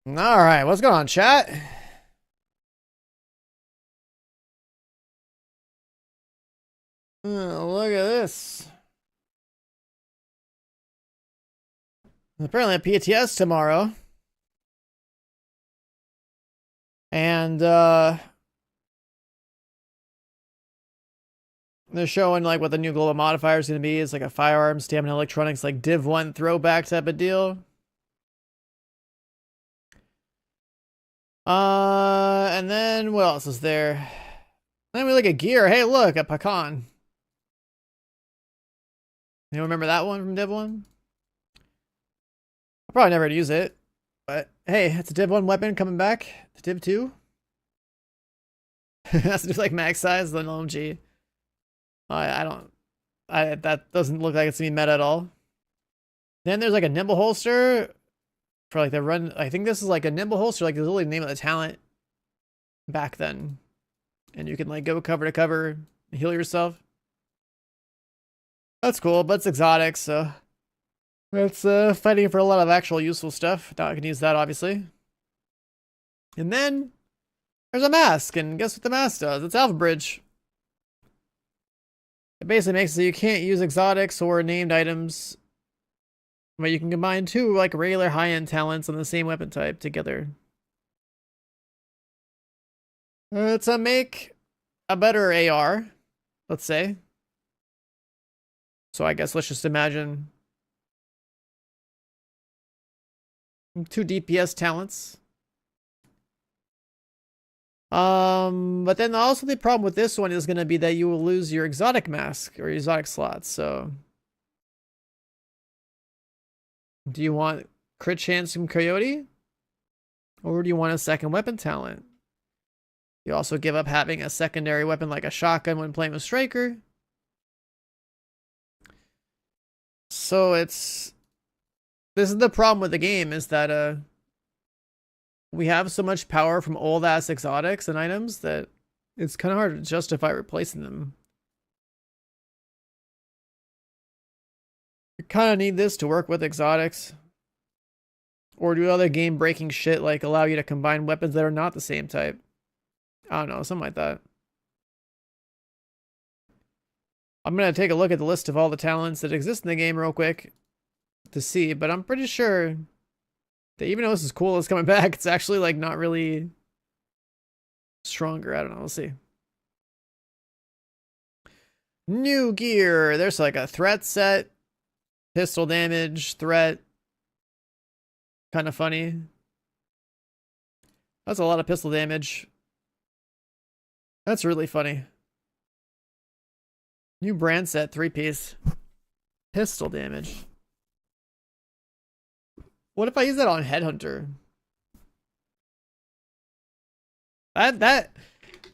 All right, what's going on, chat? Look at this. Apparently a PTS tomorrow. And they're showing like what the new global modifier is going to be. It's like a firearm, stamina, electronics, like Div 1 throwback type of deal. And then what else is there? Then we look at gear. Hey, look, a pecan. You remember that one from Div 1? I'll probably never use it. But hey, it's a Div 1 weapon coming back to Div 2. It has to do like max size, then OMG. I don't. That doesn't look like it's gonna be meta at all. Then there's like a nimble holster for like the run. I think this is like a nimble holster, like the literally name of the talent back then, and you can like go cover to cover, heal yourself. That's cool, but it's exotic, so it's fighting for a lot of actual useful stuff. Now I can use that obviously. And then there's a mask, and guess what the mask does? It's Alpha Bridge. It basically makes it so you can't use exotics or named items, but you can combine two like regular high-end talents on the same weapon type together. To make a better AR, let's say. So I guess let's just imagine 2 DPS talents. But then also the problem with this one is going to be that you will lose your exotic mask or your exotic slots. So do you want crit chance from Coyote? Or do you want a second weapon talent? You also give up having a secondary weapon like a shotgun when playing with Striker. So this is the problem with the game, is that we have so much power from old ass exotics and items that it's kind of hard to justify replacing them. You kind of need this to work with exotics. Or do other game breaking shit like allow you to combine weapons that are not the same type. I don't know, something like that. I'm going to take a look at the list of all the talents that exist in the game real quick to see, but I'm pretty sure that even though this is cool, it's coming back, it's actually like not really stronger. I don't know, we'll see. New gear. There's like a threat set, pistol damage, threat. Kind of funny. That's a lot of pistol damage. That's really funny. New brand set, 3-piece. Pistol damage. What if I use that on Headhunter? That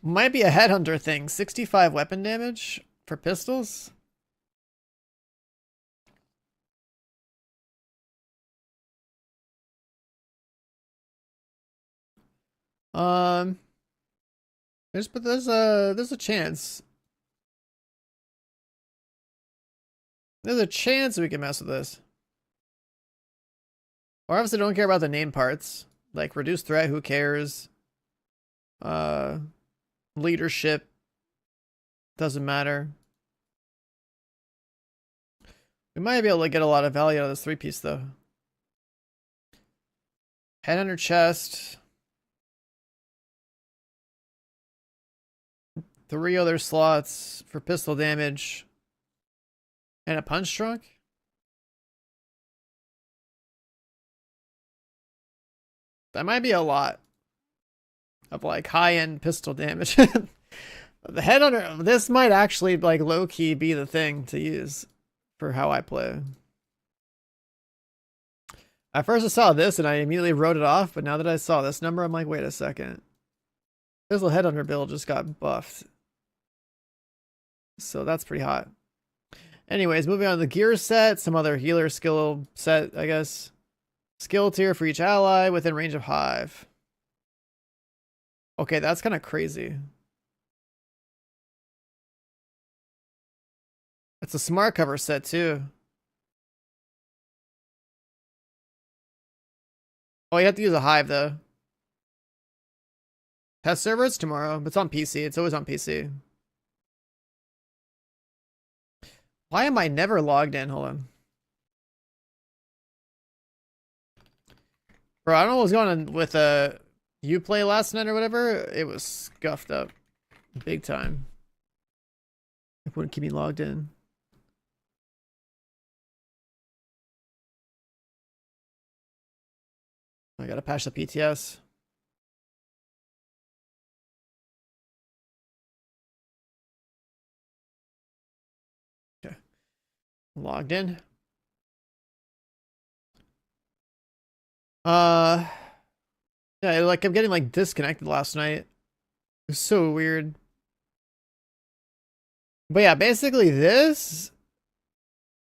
might be a Headhunter thing. 65 weapon damage for pistols? There's a chance. There's a chance we can mess with this. Or obviously don't care about the name parts. Like reduced threat, who cares? Leadership. Doesn't matter. We might be able to get a lot of value out of this 3-piece though. Head under chest. 3 other slots for pistol damage. And a punch trunk? That might be a lot of like high-end pistol damage. The head under this might actually like low-key be the thing to use for how I play. At first I saw this and I immediately wrote it off, but now that I saw this number, I'm like, wait a second. Pistol head under build just got buffed. So that's pretty hot. Anyways, moving on to the gear set, some other healer skill set, I guess. Skill tier for each ally within range of Hive. Okay, that's kind of crazy. It's a smart cover set too. Oh, you have to use a Hive though. Test server is tomorrow, but it's on PC. It's always on PC. Why am I never logged in? Hold on. Bro, I don't know what was going on with Uplay last night or whatever. It was scuffed up. Big time. It wouldn't keep me logged in. I gotta patch the PTS. Okay. Logged in. Yeah, like I'm getting like disconnected last night. It was so weird. But yeah, basically this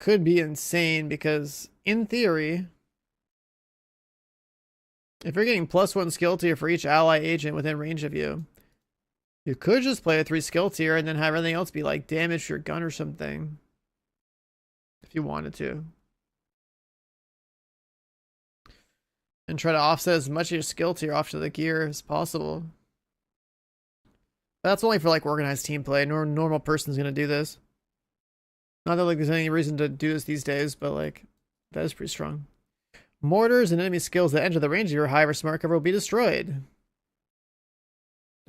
could be insane because in theory, if you're getting +1 skill tier for each ally agent within range of you, you could just play a 3 skill tier and then have everything else be like damage to your gun or something. If you wanted to. And try to offset as much of your skill tier off to the gear as possible. That's only for like organized team play. No normal person's gonna do this. Not that like there's any reason to do this these days, but like that is pretty strong. Mortars and enemy skills that enter the range of your Hive or smart cover will be destroyed.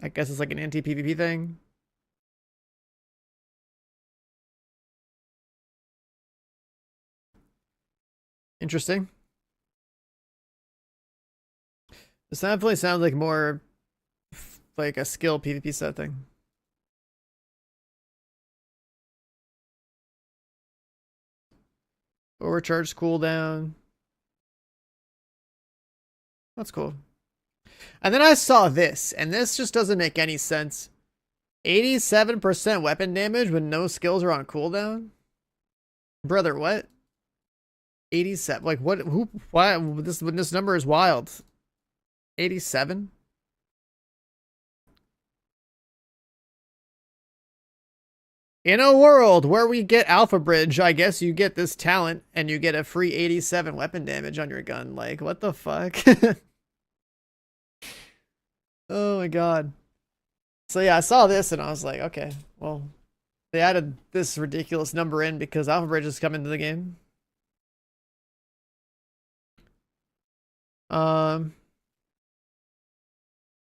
I guess it's like an anti-PvP thing. Interesting. This definitely sounds like more like a skill PvP set thing. Overcharge cooldown. That's cool. And then I saw this, and this just doesn't make any sense. 87% weapon damage when no skills are on cooldown? Brother, what? 87. Like what? Who? Why? This number is wild. 87? In a world where we get Alpha Bridge, I guess you get this talent and you get a free 87 weapon damage on your gun. Like, what the fuck? Oh my god. So yeah, I saw this and I was like, okay, well, they added this ridiculous number in because Alpha Bridge has come into the game.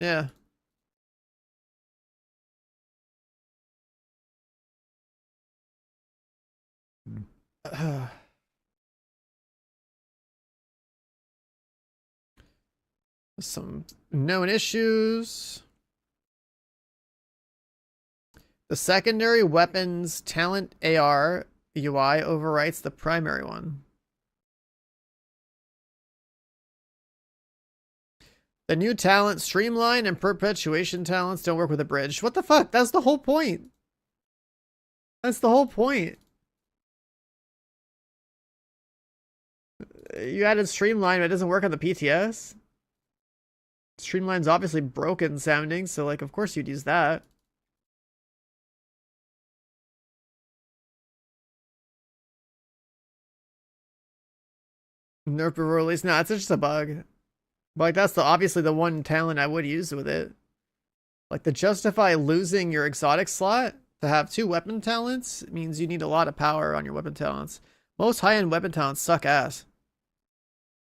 Yeah. Some known issues. The secondary weapons talent AR UI overwrites the primary one. The new talent streamline and perpetuation talents don't work with a bridge. What the fuck? That's the whole point. That's the whole point. You added streamline, but it doesn't work on the PTS. Streamline's obviously broken sounding, so like of course you'd use that. Nerf before release. No, it's just a bug. But like that's obviously the one talent I would use with it. Like to justify losing your exotic slot to have 2 weapon talents means you need a lot of power on your weapon talents. Most high-end weapon talents suck ass.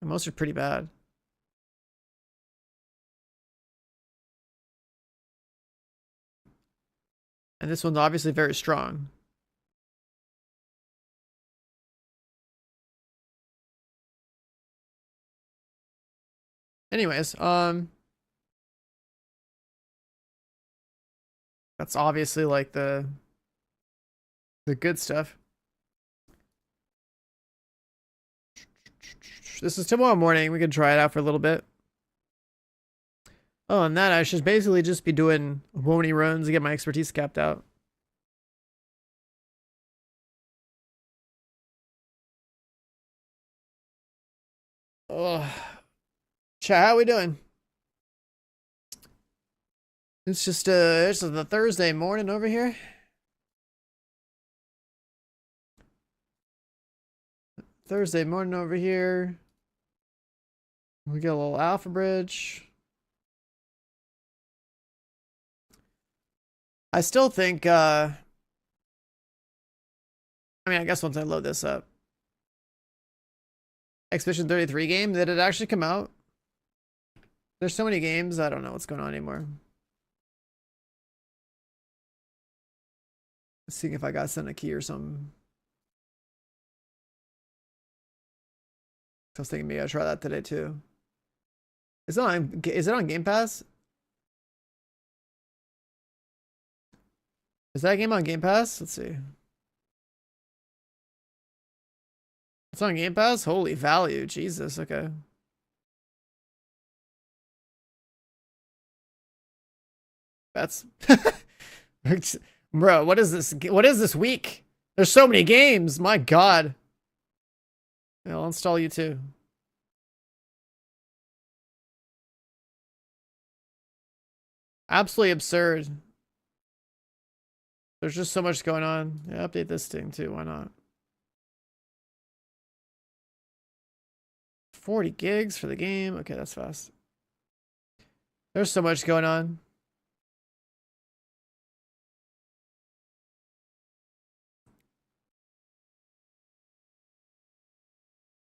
And most are pretty bad. And this one's obviously very strong. Anyways, that's obviously like the good stuff. This is tomorrow morning. We can try it out for a little bit. Oh, and that I should basically just be doing wony runs to get my expertise capped out. Oh, chat, how we doing? It's just the Thursday morning over here. Thursday morning over here. We get a little alpha bridge. I still think, I mean, I guess once I load this up. Expedition 33 game, did it actually come out? There's so many games, I don't know what's going on anymore. Seeing if I got sent a key or something. I was thinking maybe I'll try that today too. Is it on Game Pass? Is that game on Game Pass? Let's see. It's on Game Pass? Holy value. Jesus, okay. That's bro, what is this? What is this week? There's so many games. My God. Yeah, I'll install you too. Absolutely absurd. There's just so much going on. Yeah, update this thing too. Why not? 40 gigs for the game. Okay, that's fast. There's so much going on.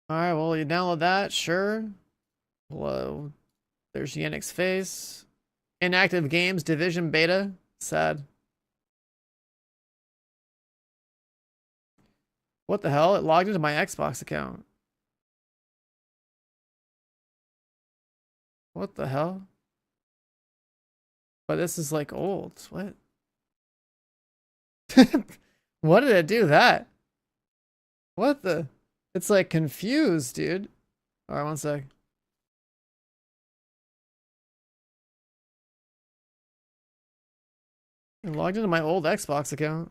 All right, well, you download that, sure. Hello. There's Yannick's face. Inactive games, Division beta. Sad. What the hell? It logged into my Xbox account. What the hell? But this is like old. What? What did it do that? What the? It's like confused, dude. All right, one sec. I logged into my old Xbox account.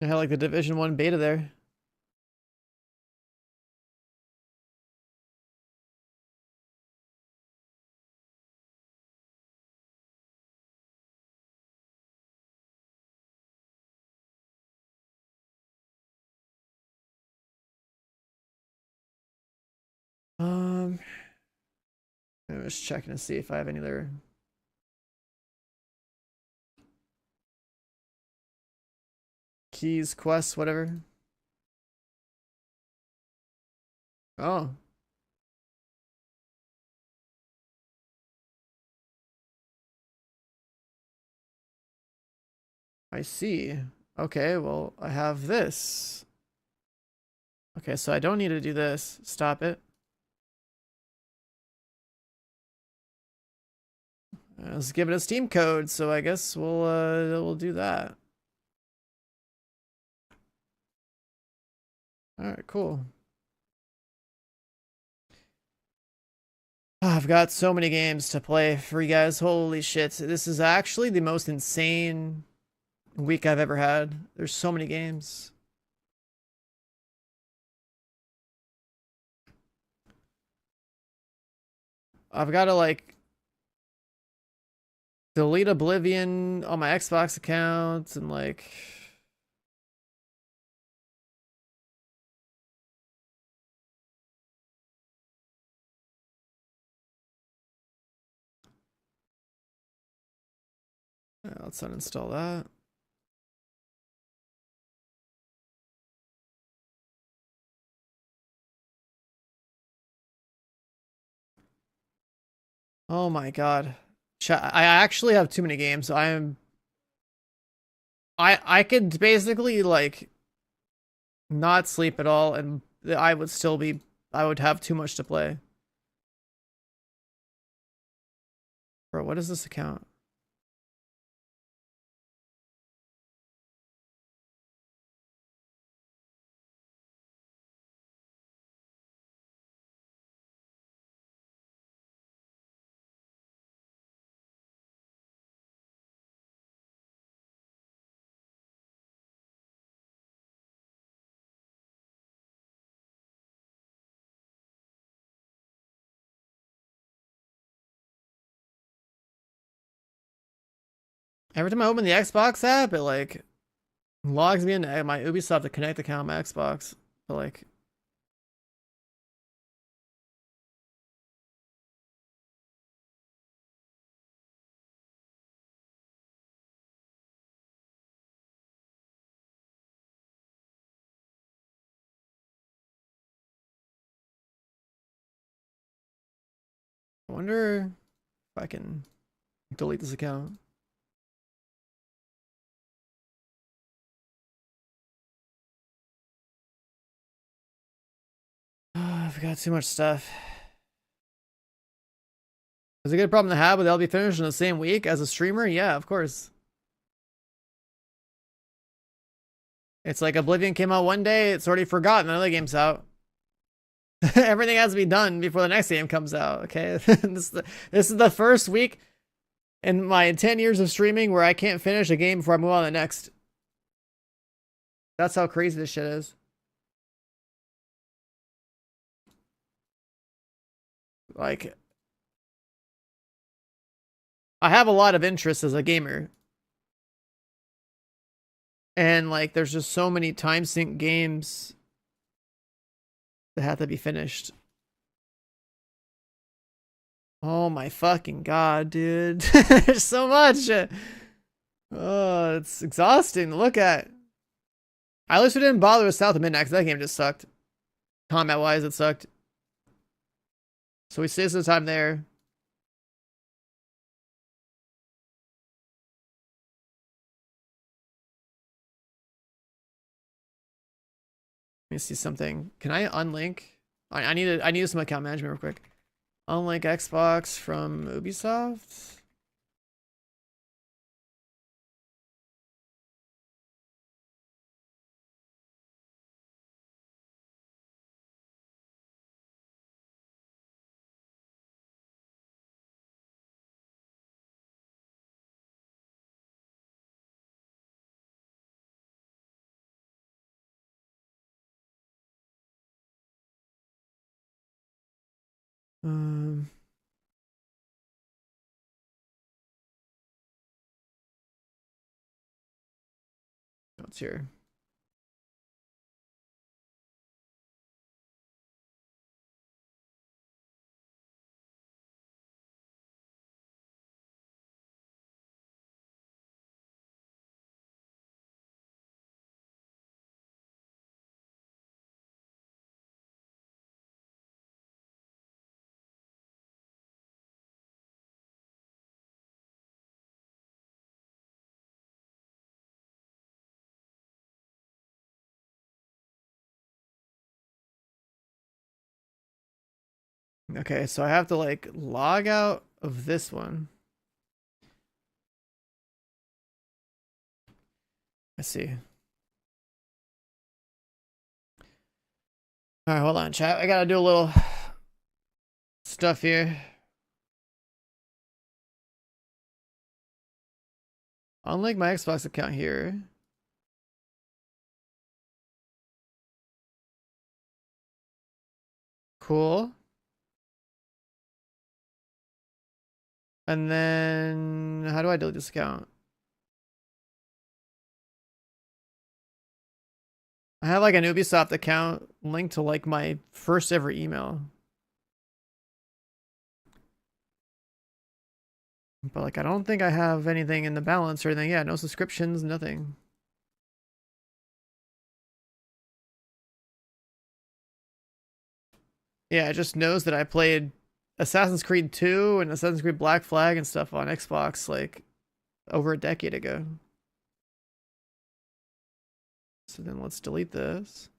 I had like the Division 1 beta there. I'm just checking to see if I have any other. Keys, quests, whatever. Oh. I see. Okay, well, I have this. Okay, so I don't need to do this. Stop it. Let's give it a Steam code, so I guess we'll do that. Alright, cool. Oh, I've got so many games to play for you guys. Holy shit. This is actually the most insane week I've ever had. There's so many games. I've got to like delete Oblivion on my Xbox account and like yeah, let's uninstall that. Oh my God. I actually have too many games. I could basically like not sleep at all and I would still be I would have too much to play. Bro, what is this account? Every time I open the Xbox app, it like logs me into my Ubisoft to connect account on my Xbox. But like, I wonder if I can delete this account. I've got too much stuff. Is it a good problem to have, but they'll be finished in the same week as a streamer? Yeah, of course. It's like Oblivion came out one day, it's already forgotten, another game's out. Everything has to be done before the next game comes out, okay? This is the first week in my 10 years of streaming where I can't finish a game before I move on to the next. That's how crazy this shit is. Like, I have a lot of interest as a gamer. And like, there's just so many time sync games that have to be finished. Oh my fucking god, dude. There's so much. Oh, it's exhausting to look at. I at least didn't bother with South of Midnight because that game just sucked. Combat wise, it sucked. So we saved some time there. Let me see something. Can I unlink? I need some account management real quick. Unlink Xbox from Ubisoft. Um, what's here? Okay, so I have to like log out of this one. I see. All right, hold on, chat. I gotta do a little stuff here. Unlink my Xbox account here. Cool. And then how do I delete this account? I have like an Ubisoft account linked to like my first ever email. But like I don't think I have anything in the balance or anything. Yeah, no subscriptions, nothing. Yeah, it just knows that I played Assassin's Creed 2 and Assassin's Creed Black Flag and stuff on Xbox like over a decade ago. So then let's delete this.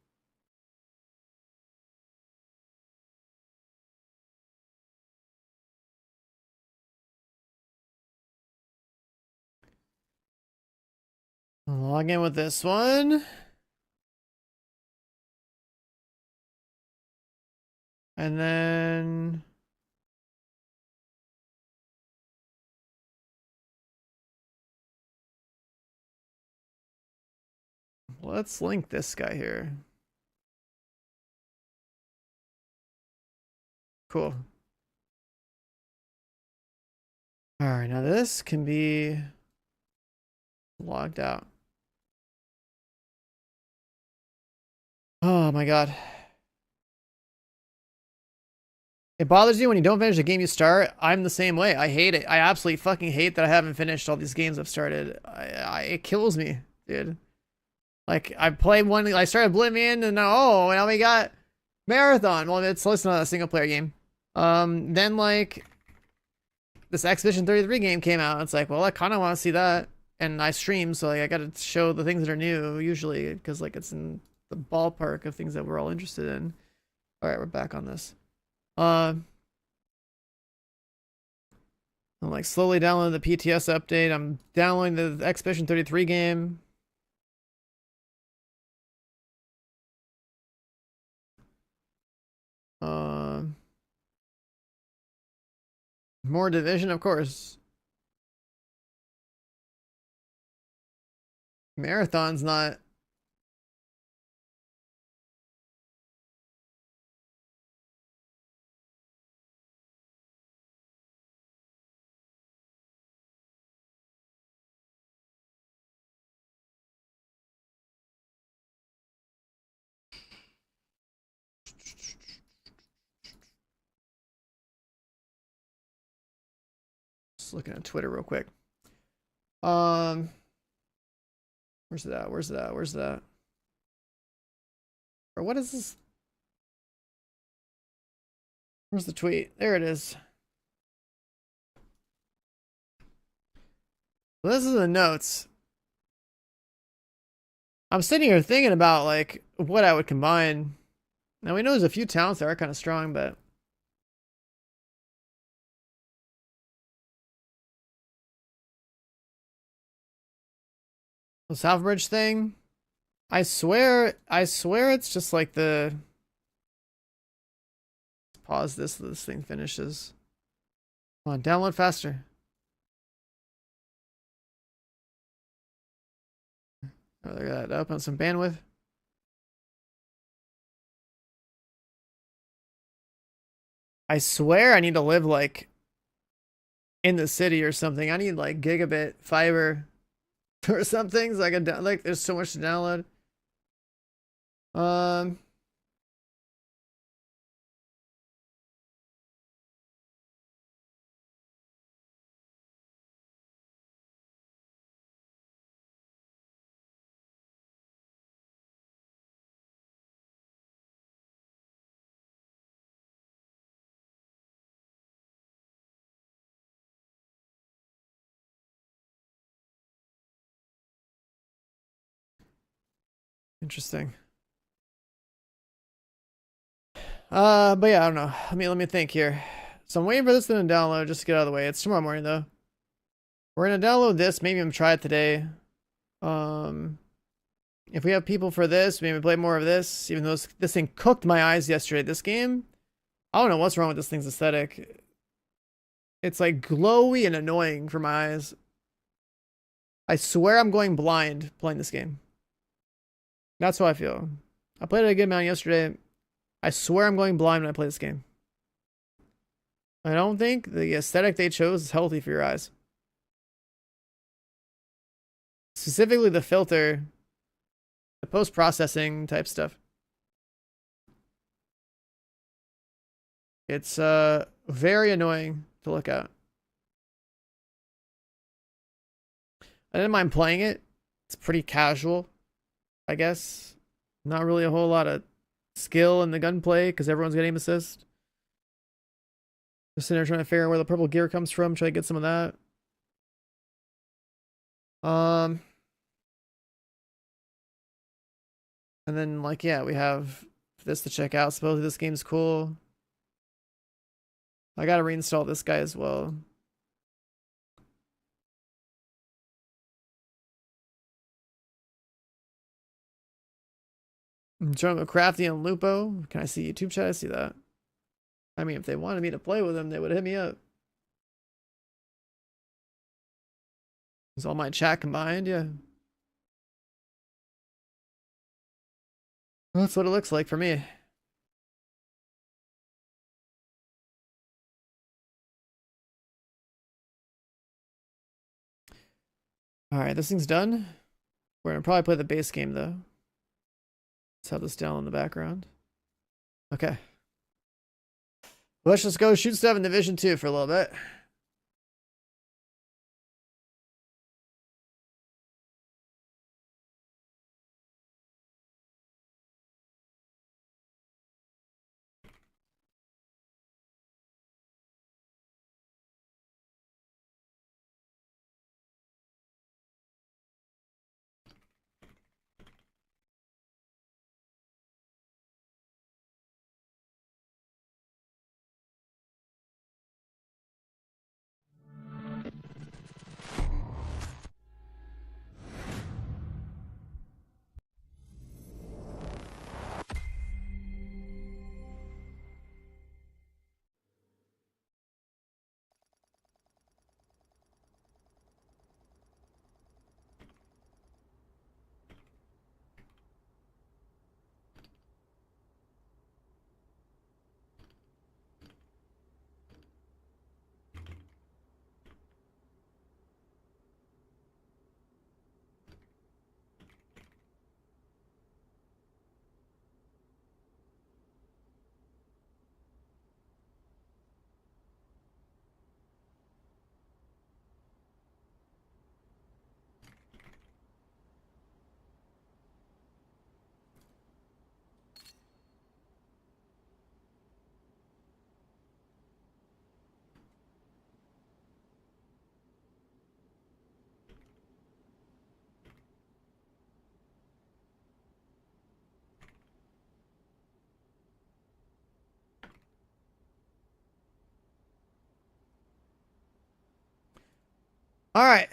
Log in with this one. And then let's link this guy here. Cool. All right, now this can be Logged out. Oh my god. It bothers you when you don't finish a game you start. I'm the same way. I hate it. I absolutely fucking hate that I haven't finished all these games I've started. It kills me, dude. Like, I played one, I started Oblivion, and now we got Marathon. Well, it's listed on a single player game. Then, like, this Expedition 33 game came out. It's like, well, I kind of want to see that. And I stream, so, like, I gotta show the things that are new, usually, because, like, it's in the ballpark of things that we're all interested in. Alright, we're back on this. I'm like slowly downloading the PTS update. I'm downloading the Expedition 33 game. More Division, of course. Marathon's not. Just looking at Twitter real quick. Where's that? Where's that? Where's that? Or what is this? Where's the tweet? There it is. Well, this is the notes. I'm sitting here thinking about like what I would combine. Now we know there's a few talents that are kind of strong, but the Southbridge thing. I swear it's just like the. Pause this so this thing finishes. Come on, download faster. Oh, look at that. Open some bandwidth. I swear I need to live like in the city or something. I need like gigabit fiber or something so I can like there's so much to download. Interesting. But yeah, I don't know. Let me think here. So I'm waiting for this thing to download just to get out of the way. It's tomorrow morning though. We're gonna download this. Maybe I'm gonna try it today. If we have people for this, maybe play more of this. Even though this thing cooked my eyes yesterday. This game, I don't know what's wrong with this thing's aesthetic. It's like glowy and annoying for my eyes. I swear I'm going blind playing this game. That's how I feel. I played it a good amount yesterday. I swear I'm going blind when I play this game. I don't think the aesthetic they chose is healthy for your eyes. Specifically the filter, the post-processing type stuff. It's very annoying to look at. I didn't mind playing it. It's pretty casual, I guess. Not really a whole lot of skill in the gunplay because everyone's got aim assist. Just sitting there trying to figure out where the purple gear comes from, try to get some of that. And then like yeah, we have this to check out. Supposedly this game's cool. I gotta reinstall this guy as well. I'm trying to go Crafty and Lupo. Can I see YouTube chat? I see that. I mean, if they wanted me to play with them, they would hit me up. Is all my chat combined? Yeah. Well, that's what it looks like for me. Alright, this thing's done. We're gonna probably play the base game though. Let's have this down in the background. Okay. Let's just go shoot stuff in Division 2 for a little bit. All right.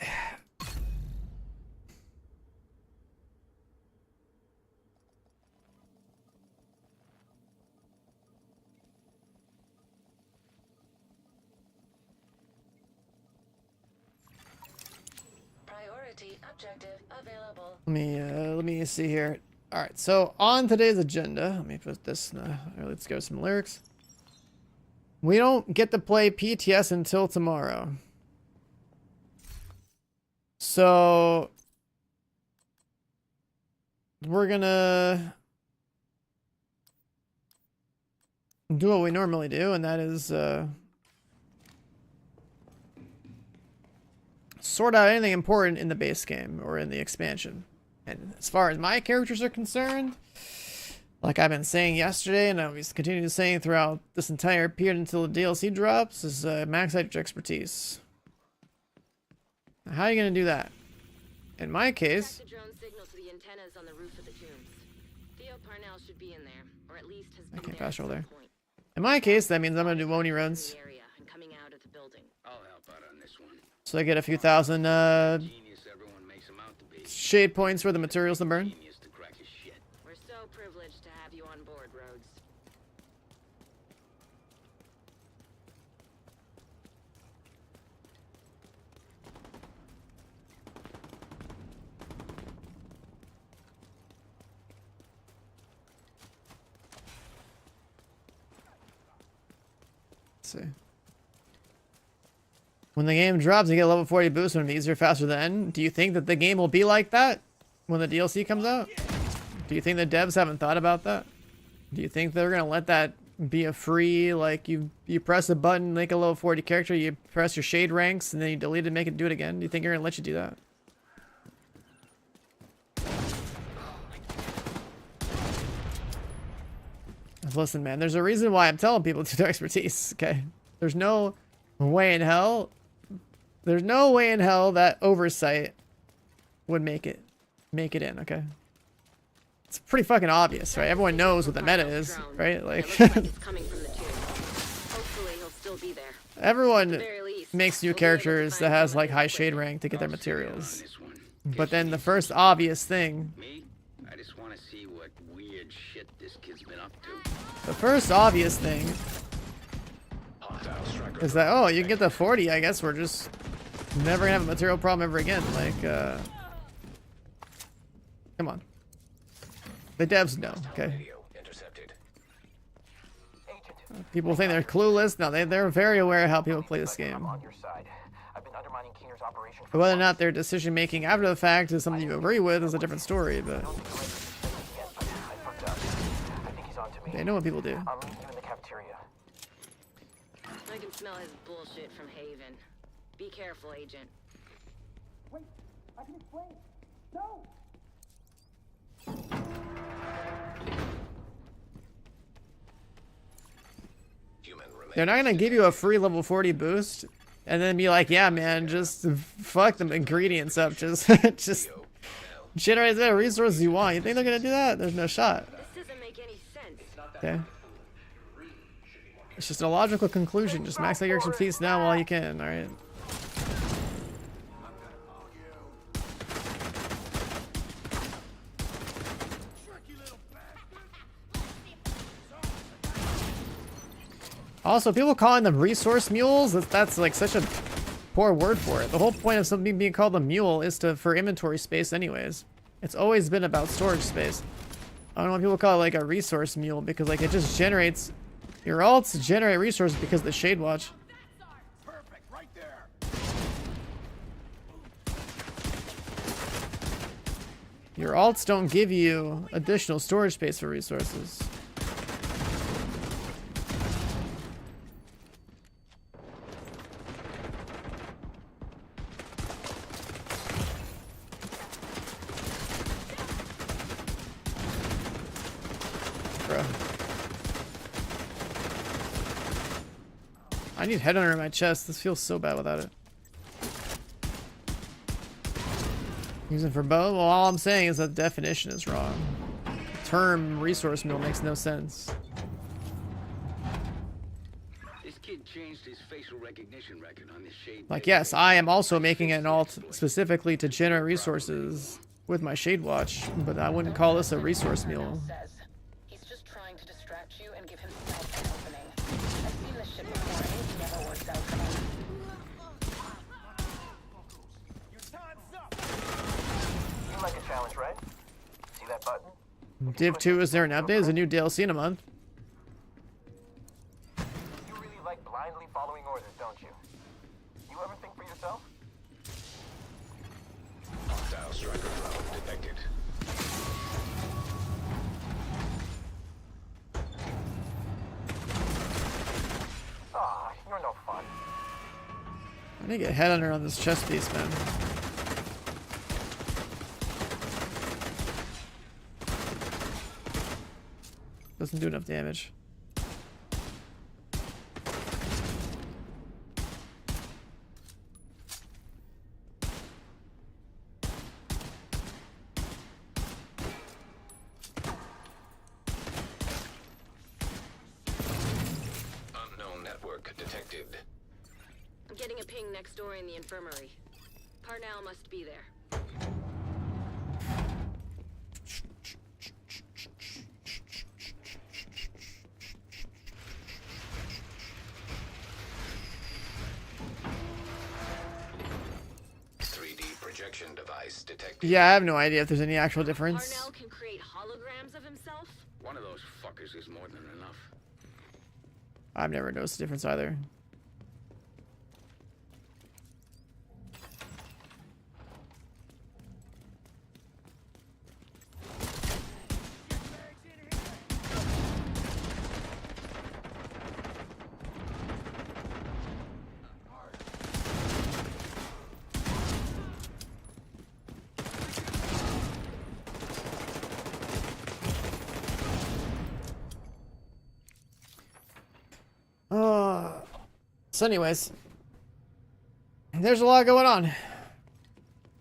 Priority objective available. Let me see here. All right. So on today's agenda, let me put this. Let's go some lyrics. We don't get to play PTS until tomorrow. So we're gonna do what we normally do, and that is sort out anything important in the base game or in the expansion. And as far as my characters are concerned, like I've been saying yesterday, and I was continuing saying throughout this entire period until the DLC drops, is max out your expertise. How are you gonna do that? In my case, The drone signal to the antennas on the roof of the tombs. Theo Parnell should be in there, or at least has been okay, there pass at roll there. some point. In my case, that means I'm gonna do Woney In runs, the area and coming out of the building. I'll help out on this one. so I get a few thousand Genius everyone makes him out to be. shade points for the materials to burn. Genius to crack his shit. We're so privileged to have you on board, Rhodes. Let's see. When the game drops, you get a level 40 boost and it'll be easier, faster than. Do you think that the game will be like that when the DLC comes out? Do you think the devs haven't thought about that? Do you think they're gonna let that be a free, like you press a button, make a level 40 character, you press your shade ranks, and then you delete it, make it do it again? Do you think they're gonna let you do that? Listen, man, there's a reason why I'm telling people to do expertise, okay? There's no way in hell that oversight would make it in, okay? It's pretty fucking obvious, right? Everyone knows what the meta is, right? Like, It looks like it's coming from the tomb. Hopefully he'll still be there. everyone Very least, makes new we'll be able to characters find that has someone like who's high quick. shade rank to get their I'll sit in on materials. this one. But then the first obvious thing, Me? I just want to see what weird shit this kid's been up to. the first obvious thing is that, oh, you can get the 40, I guess we're just never gonna have a material problem ever again. Like, come on. The devs know, okay? People think they're clueless. No, they're very aware of how people play this game. On your side. I've been undermining Engineer's operation But for whether or months. not their decision making after the fact is something you agree with is a different story, but I fucked up. I think he's on to me. they know what people do. I'll meet you in the cafeteria. I can smell his bullshit from Haven. Be careful, Agent. Wait, I can explain. No! They're not gonna give you a free level 40 boost and then be like, yeah man, just fuck the ingredients up, just just generate as many resources you want. You think they're gonna do that? There's no shot. This doesn't make any sense. Okay. It's just a logical conclusion. Just max out your expertise now while you can, alright? Also, people calling them resource mules, that's like such a poor word for it. The whole point of something being called a mule is for inventory space anyways. It's always been about storage space. I don't know why people call it like a resource mule, because like it just generates, your alts generate resources because of the Shade Watch. Perfect, right there. Your alts don't give you additional storage space for resources. Bro. I need headhunter in my chest. This feels so bad without it. Using for bow? Well, all I'm saying is that the definition is wrong. Term resource mill makes no sense. This kid changed his facial recognition record on this shade. Like, yes, I am also making an alt specifically to generate resources with my Shade Watch, but I wouldn't call this a resource mill. Says he's just trying to distract you and give himself an opening. I've seen this shit before and it never works out for him. Your time's up. You like a challenge, right? See that button? Div 2, is there an update? There's a new DLC in a month. You really like blindly following orders, don't you? You ever think for yourself? Hostile striker drone detected. Ah, you're no fun. I need to get headhunter on this chest piece, man. Doesn't do enough damage. Unknown network detected. I'm getting a ping next door in the infirmary. Parnell must be there. Projection device detected. Yeah, I have no idea if there's any actual difference. Parnell can create holograms of himself? One of those fuckers is more than enough. I've never noticed the difference either. So anyways, there's a lot going on.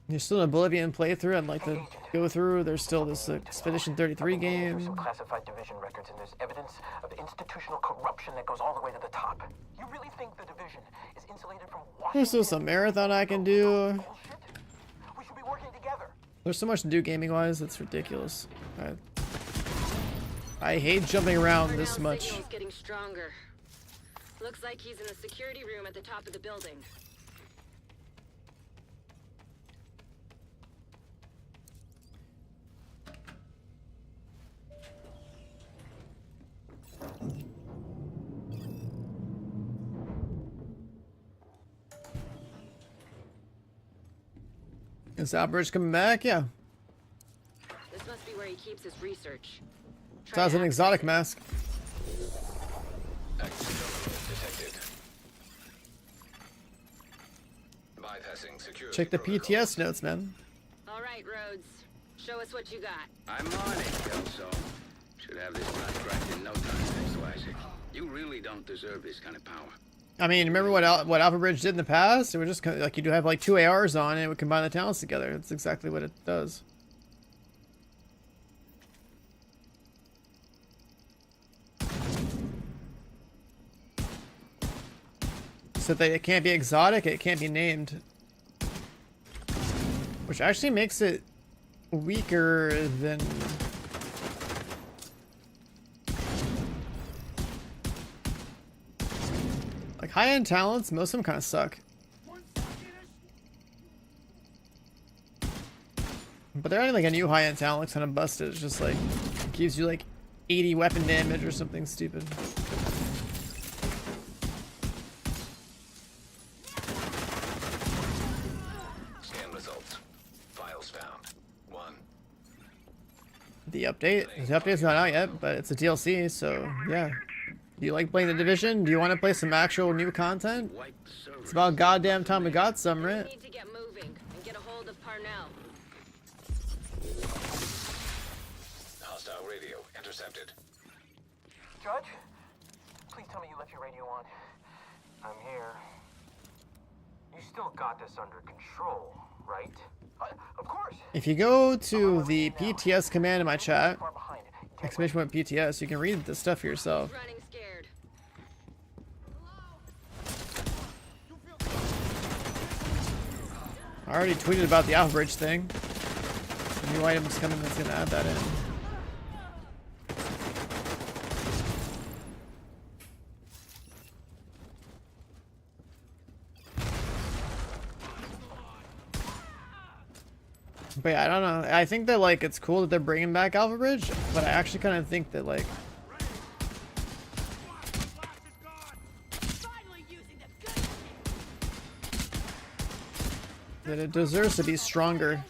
There's still an Oblivion playthrough I'd like to go through. There's still this Expedition 33 Through game. some classified division records, and there's evidence of institutional corruption that goes all the way to the top. You really think the division is insulated from Washington? There's still some marathon I can do. Bullshit? We should be working together. There's so much to do gaming wise, it's ridiculous. I hate jumping around this Parnell's much. signal's getting stronger. Looks like he's in the security room at the top of the building. Is Albridge coming back? Yeah. This must be where he keeps his research. It has an exotic mask. Detected. Bypassing security. Check the protocol. PTS notes, man. All right, Rhodes. Show us what you got. I'm on it, Kelso. Should have this nut cracked in no time, thanks to Isaac. You really don't deserve this kind of power. I mean, remember what Alpha Bridge did in the past? It would just like you do have like 2 ARs on it, it would combine the talents together. That's exactly what it does. So that it can't be exotic, it can't be named. Which actually makes it weaker than... Like high-end talents, most of them kind of suck. But they're adding like a new high-end talent, looks kind of busted. It's just like, it gives you like 80 weapon damage or something stupid. Scan results. Files found. 1. The update's not out yet, but it's a DLC, so yeah. Do you like playing The Division? Do you want to play some actual new content? Wipe the server. It's about goddamn time we got some, We right? need to get moving and get a hold of Parnell. Hostile radio intercepted. Judge, please tell me you left your radio on. I'm here. You still got this under control, right? Of course. If you go to the PTS command in my chat, Far behind. exclamation point PTS, you can read the stuff for yourself. Running scared. I already tweeted about the Alpha Bridge thing. New items coming that's gonna add that in. But yeah, I don't know. I think that like it's cool that they're bringing back Alpha Bridge, but I actually kind of think that like that it deserves to be stronger.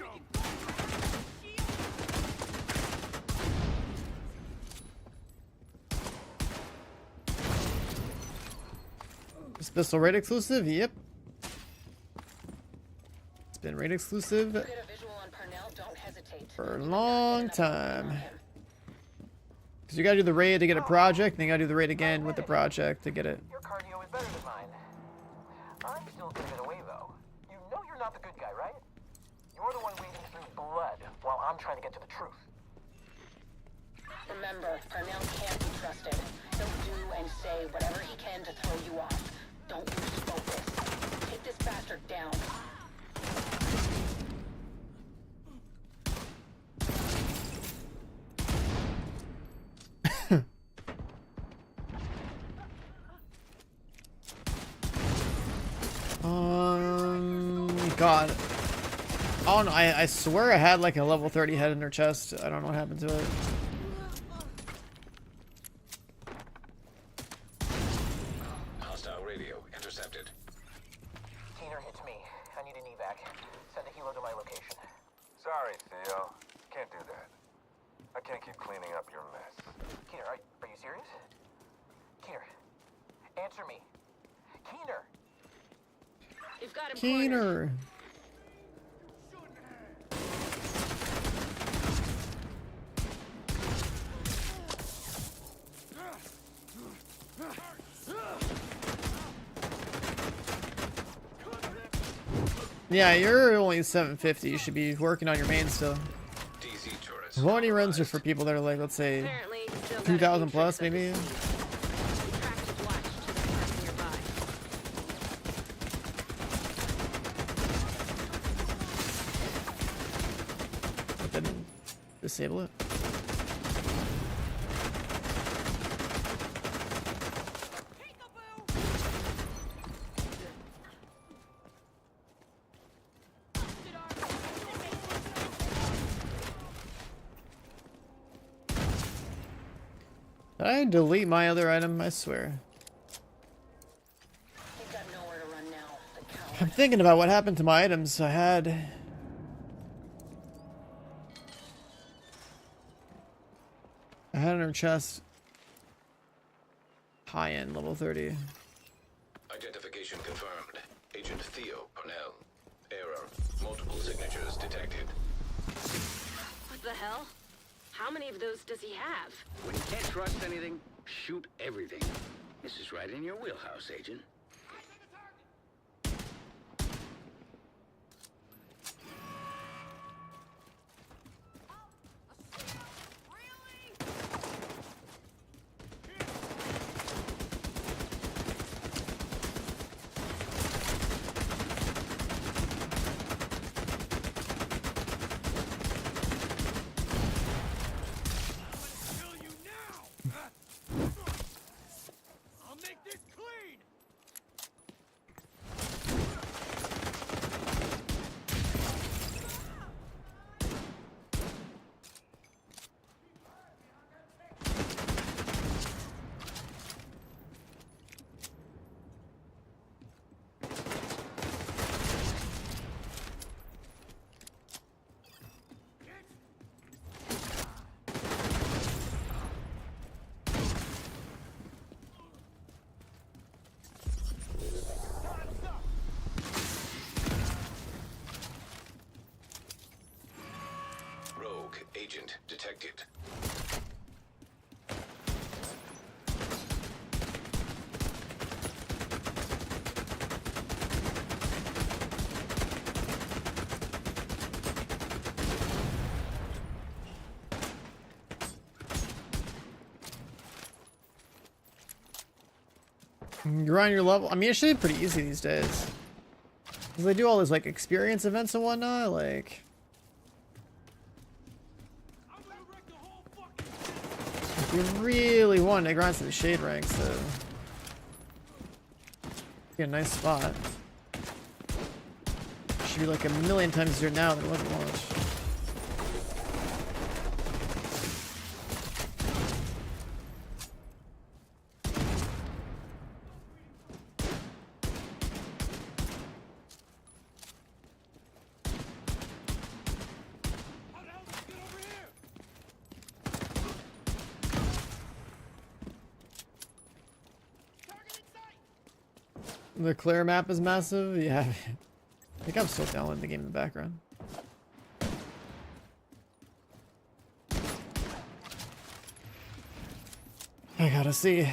Is pistol raid exclusive? Yep. It's been raid exclusive Get a visual on Parnell, don't hesitate. for a long time. Because you gotta do the raid to get a project, and you gotta do the raid again with the project to get it. Your cardio is better than mine. I'm still giving it away, though. You know you're not the good guy, right? You're the one wading through blood while I'm trying to get to the truth. Remember, Parnell can't be trusted. He'll do and say whatever he can to throw you off. Don't lose focus. Take this bastard down. God. Oh no, I swear I had like a level 30 head in her chest. I don't know what happened to it. Hostile radio intercepted. Keener hits me. I need an evac. Send a helo to my location. Sorry, Theo. Can't do that. I can't keep cleaning up your mess. Keener, are you serious? Keener, answer me. Keener! You've got him cornered. Keener. Yeah, you're only 750. You should be working on your main still. DC turrets. Voting runs are for people that are like, let's say, Apparently, he's still got a 2,000 few plus, tricks up maybe. his sleeve. He tracked his watch to the park nearby. But then disable it. Did I delete my other item? I swear. He's got nowhere to run now. The coward. I'm thinking about what happened to my items. I had I had on her chest. High end, level 30. Identification confirmed. Agent Theo Parnell. Error. Multiple signatures detected. What the hell? How many of those does he have? When you can't trust anything, shoot everything. This is right in your wheelhouse, Agent. Rogue agent detected. You're on your level. I mean, it should be pretty easy these days. Because they do all those, like, experience events and whatnot, like... If you really want to grind some shade ranks, so... Be a nice spot. Should be like a million times easier now than it was at launch. The clear map is massive. Yeah, I think I'm still downloading the game in the background. I gotta see.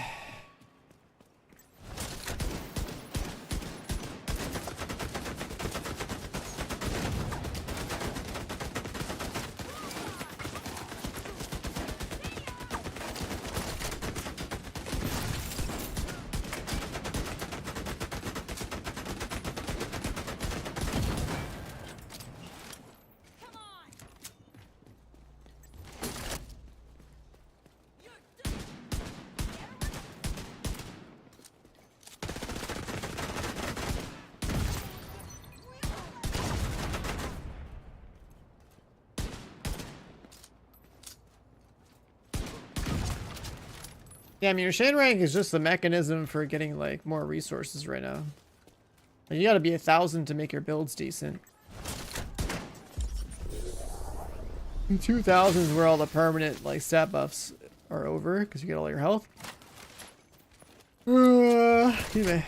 Yeah, I mean, your shade rank is just the mechanism for getting, like, more resources right now. Like, you gotta be 1,000 to make your builds decent. 2,000 is where all the permanent, like, stat buffs are over, because you get all your health. Excuse me.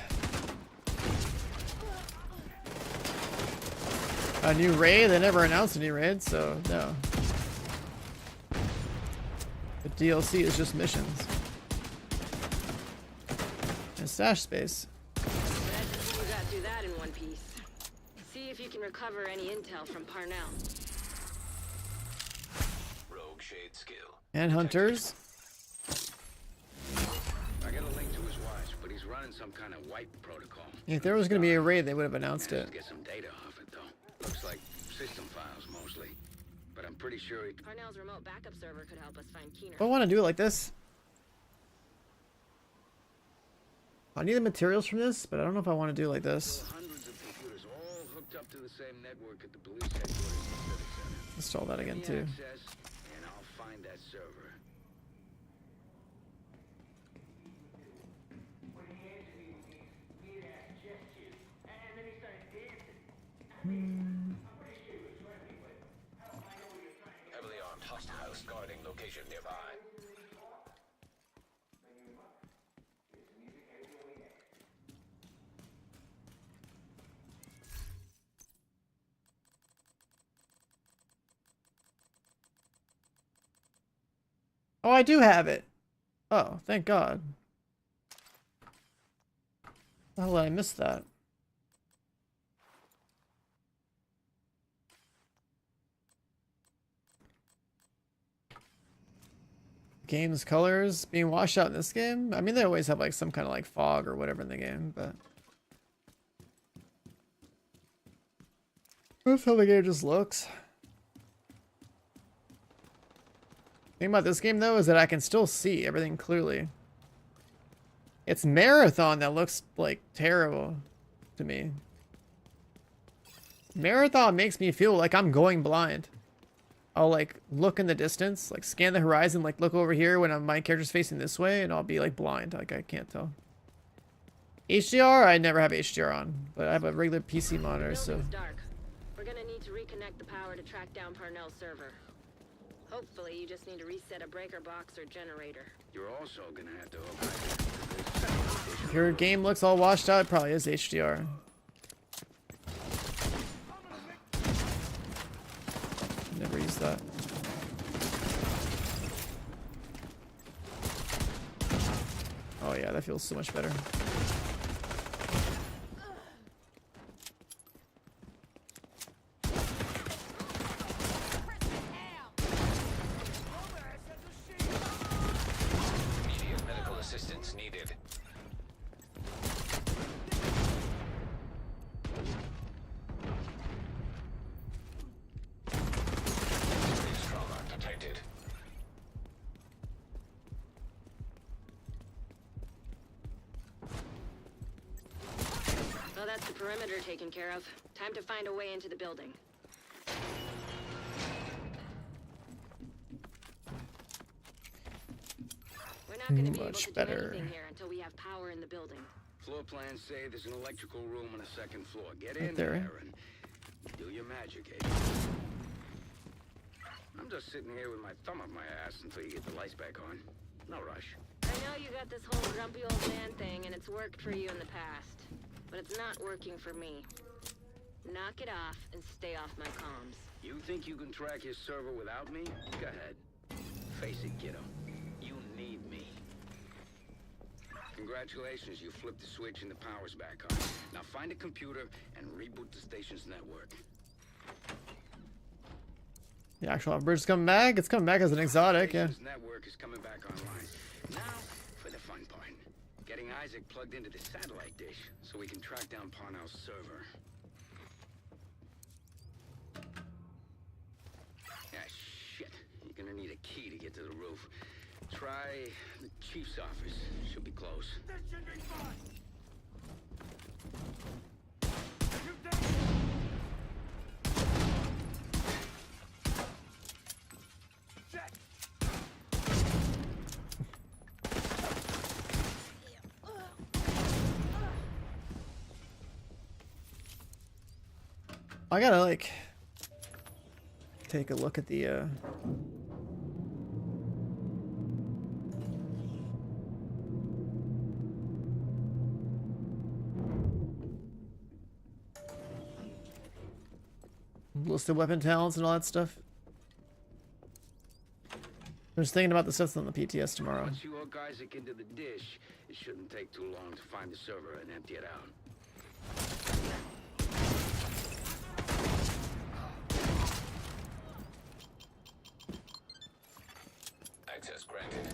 A new raid? They never announced any raids, so no. The DLC is just missions. And stash space. Bet you got to do that in one piece. See if you can recover any intel from Parnell. Rogue shade skill. And hunters. I got a link to his watch, but he's running some kind of wipe protocol. If there was gonna be a raid, they would have announced it. Get some data off it, though. Looks like system files mostly. But I'm pretty sure he... Parnell's remote backup server could help us find Keener. I want to do it like this. I need the materials from this, but I don't know if I want to do it like this. Hundreds of computers all hooked up to the same network at the police headquarters in the Civic Center. Install that again Give me too. access, and I'll find that server. Heavily armed hostiles guarding location nearby. Oh, I do have it. Oh, thank God. How did I miss that? Game's colors being washed out in this game? I mean, they always have like some kind of like fog or whatever in the game, but that's how the game just looks. Thing about this game though is that I can still see everything clearly. It's Marathon that looks like terrible to me. Marathon makes me feel like I'm going blind. I'll like look in the distance, like scan the horizon, like look over here when my character's facing this way, and I'll be like blind, like I can't tell. HDR, I never have HDR on, but I have a regular PC monitor, so. Building's dark. We're gonna need to reconnect the power to track down Parnell's server. Hopefully, you just need to reset a breaker box or generator. You're also gonna have to hook If your game looks all washed out, it probably is HDR. Never use that. Oh yeah, that feels so much better. Immediate medical assistance needed. Serious trauma detected. Well, that's the perimeter taken care of. Time to find a way into the building. We're not gonna be able Much to better. do anything here until we have power in the building. Floor plans say there's an electrical room on the second floor. Get Right in there. there and do your magic, Agent. I'm just sitting here with my thumb up my ass until you get the lights back on. No rush. I know you got this whole grumpy old man thing, and it's worked for you in the past. But it's not working for me. Knock it off and stay off my comms. You think you can track his server without me? Go ahead. Face it, kiddo. You need me. Congratulations, you flipped the switch and the power's back on. Now find a computer and reboot the station's network. The actual bridge is coming back. It's coming back as an exotic, yeah. Station's network is coming back online. Now for the fun part. Getting Isaac plugged into the satellite dish so we can track down Parnell's server. Ah, shit. You're gonna need a key to get to the roof. Try the chief's office. Should be close. This should be fine. Check. I gotta like take a look at the list of weapon talents and all that stuff. I'm just thinking about the stuff on the PTS tomorrow. Once you hook Isaac into the dish, it shouldn't take too long to find the server and empty it out. Access granted.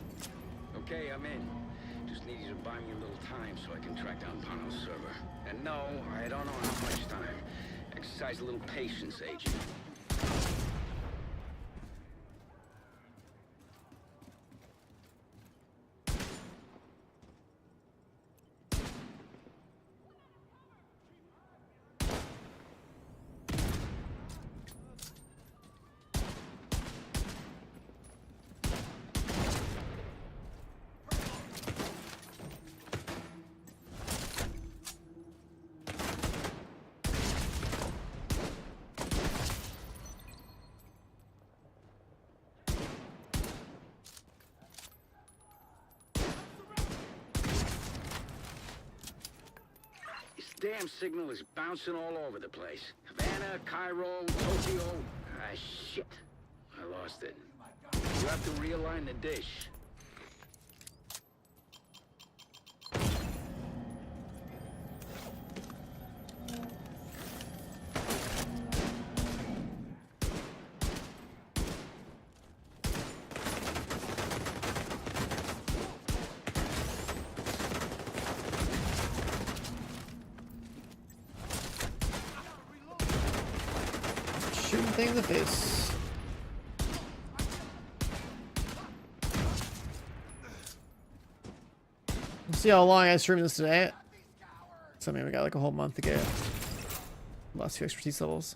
Okay, I'm in. Just need you to buy me a little time so I can track down Parnell's server. And no, I don't know how much time. Exercise a little patience, Agent. Damn signal is bouncing all over the place. Havana, Cairo, Tokyo. Ah, shit. I lost it. You have to realign the dish. Shooting thing in the face. We'll see how long I stream this today. So I mean, we got like a whole month to get last few expertise levels.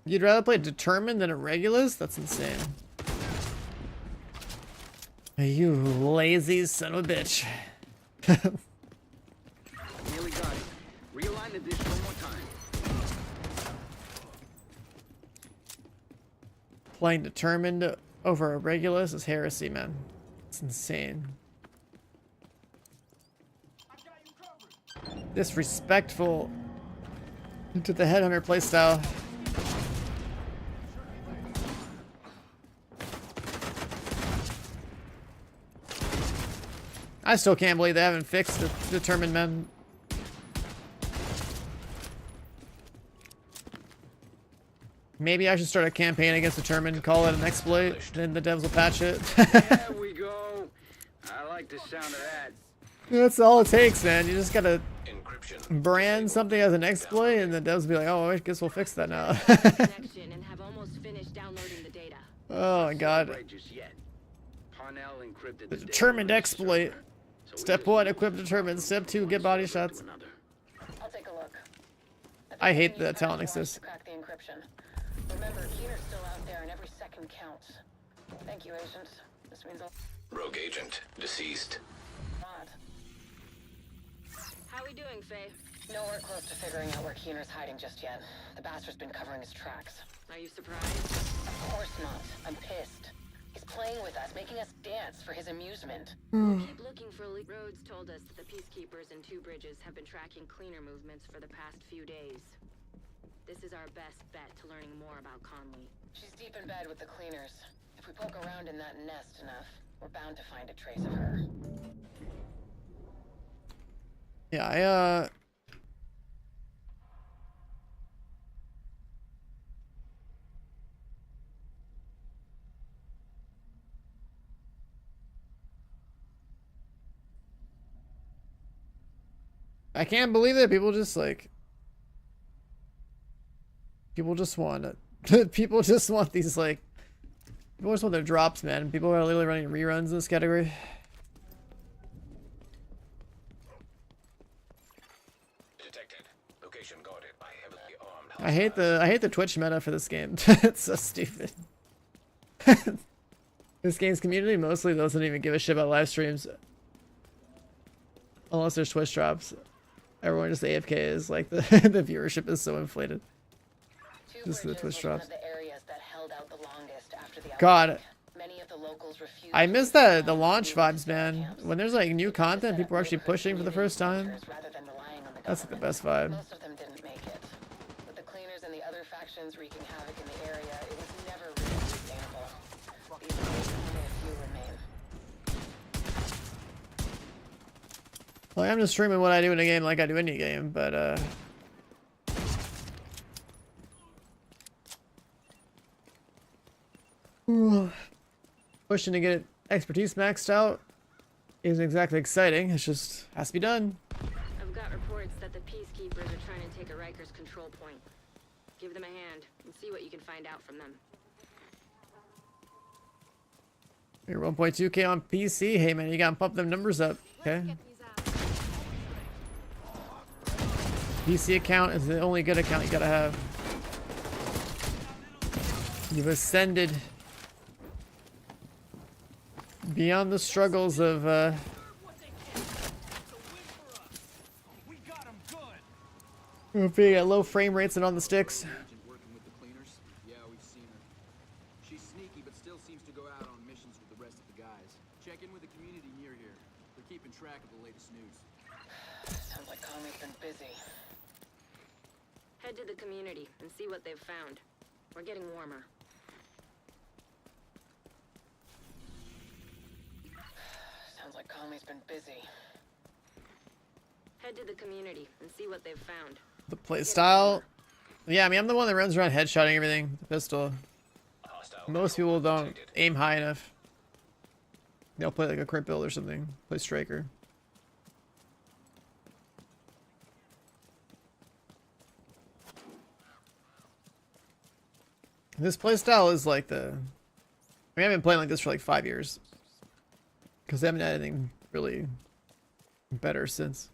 You'd rather play Determined than a Regulus? That's insane. You lazy son of a bitch. Nearly got it. Realign the dish one more time. Playing Determined over a Regulus is heresy, man. It's insane. Disrespectful to the Headhunter playstyle. I still can't believe they haven't fixed the Determined men. Maybe I should start a campaign against Determined, call it an exploit, then the devs will patch it. There we go. I like the sound of that. That's all it takes, man. You just gotta Encryption. brand something as an exploit, and the devs will be like, oh, I guess we'll fix that now. Connection and have almost finished downloading the data. Oh my god. Right just yet. Parnell encrypted The data Determined on the exploit. server. So we Step just 1, need equip to Determined. Step 2, get body shots. to another. I'll take a look. I hate think that you need talent patch watch exists. to crack the encryption. Remember, Keener's still out there and every second counts. Thank you, Agent. This means a Rogue agent deceased. lot. How we doing, Faye? Nowhere close to figuring out where Keener's hiding just yet. The bastard's been covering his tracks. Are you surprised? Of course not. I'm pissed. He's playing with us, making us dance for his amusement. Keep looking for Rhodes told us that the Peacekeepers in Two Bridges have been tracking cleaner movements for the past few days. This is our best bet to learning more about Conley. She's deep in bed with the cleaners. If we poke around in that nest enough, we're bound to find a trace of her. Yeah, I can't believe that people just like people just want it. People just want these like people just want their drops, man. People are literally running reruns in this category. Detected. Location guarded by heavily armed. I hate the Twitch meta for this game. It's so stupid. This game's community mostly doesn't even give a shit about live streams. Unless there's Twitch drops. Everyone just AFK is like the the viewership is so inflated. Just the Twitch drops. God, I miss the launch vibes, man. When there's like new content, people are actually pushing for the first time. That's like the best vibe. Most of them didn't make it. With the cleaners and the other factions wreaking havoc in the area, it was never really sustainable. These days, only a few remain. Well, I'm just streaming what I do in a game like I do any game, but pushing to get expertise maxed out isn't exactly exciting. It's just has to be done. I've got reports that the Peacekeepers are trying to take a Rikers control point. Give them a hand and see what you can find out from them. You're 1.2k on PC. Hey man, you gotta pump them numbers up. Okay. PC account is the only good account you gotta have. You've ascended beyond the struggles of being at low frame rates and on the sticks. Working with the cleaners? Yeah, we've seen her. She's sneaky, but still seems to go out on missions with the rest of the guys. Check in with the community near here. They're keeping track of the latest news. Sounds like Conley's been busy. Head to the community and see what they've found. We're getting warmer. Sounds like Conley's been busy. Head to the community and see what they've found. The play style. Yeah, I mean, I'm the one that runs around headshotting everything. The pistol. Hostile Most people don't aim high enough. They'll play like a crit build or something. Play striker. This playstyle is like the... I mean, I've been playing like this for like 5 years. Because they haven't had anything really better since.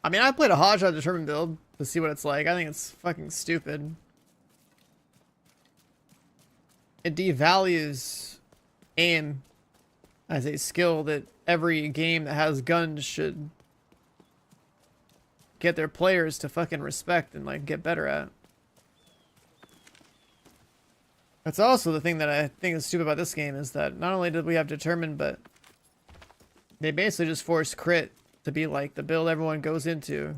I mean, I played a hotshot determined build to see what it's like. I think it's fucking stupid. It devalues aim as a skill that every game that has guns should get their players to fucking respect and like get better at. That's also the thing that I think is stupid about this game, is that not only did we have determined, but they basically just forced crit to be like the build everyone goes into,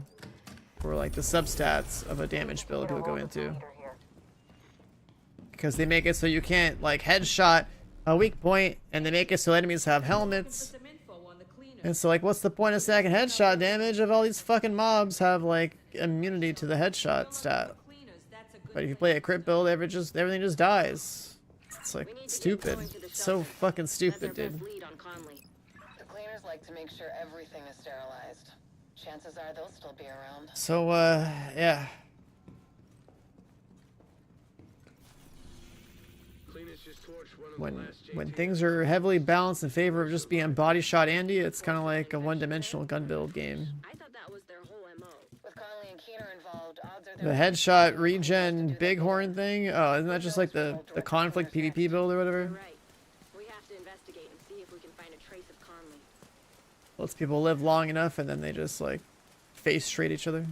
or like the substats of a damage build would go into. Because they make it so you can't like headshot a weak point, and they make it so enemies have helmets. And so like, what's the point of stacking headshot damage if all these fucking mobs have like immunity to the headshot stat? But if you play a crit build, everything just dies. It's like stupid. It's so fucking stupid, dude. The cleaners like to make sure everything is sterilized. Chances are they'll still be around. So yeah. When things are heavily balanced in favor of just being body shot Andy, it's kind of like a one-dimensional gun build game. I thought that was their whole MO. With Conley and Keener involved, odds are The headshot regen bighorn thing. Oh, isn't that just like the conflict PvP build or whatever? You're right. We have to investigate and see if we can find a trace of Conley. Lets people live long enough and then they just like face straight each other.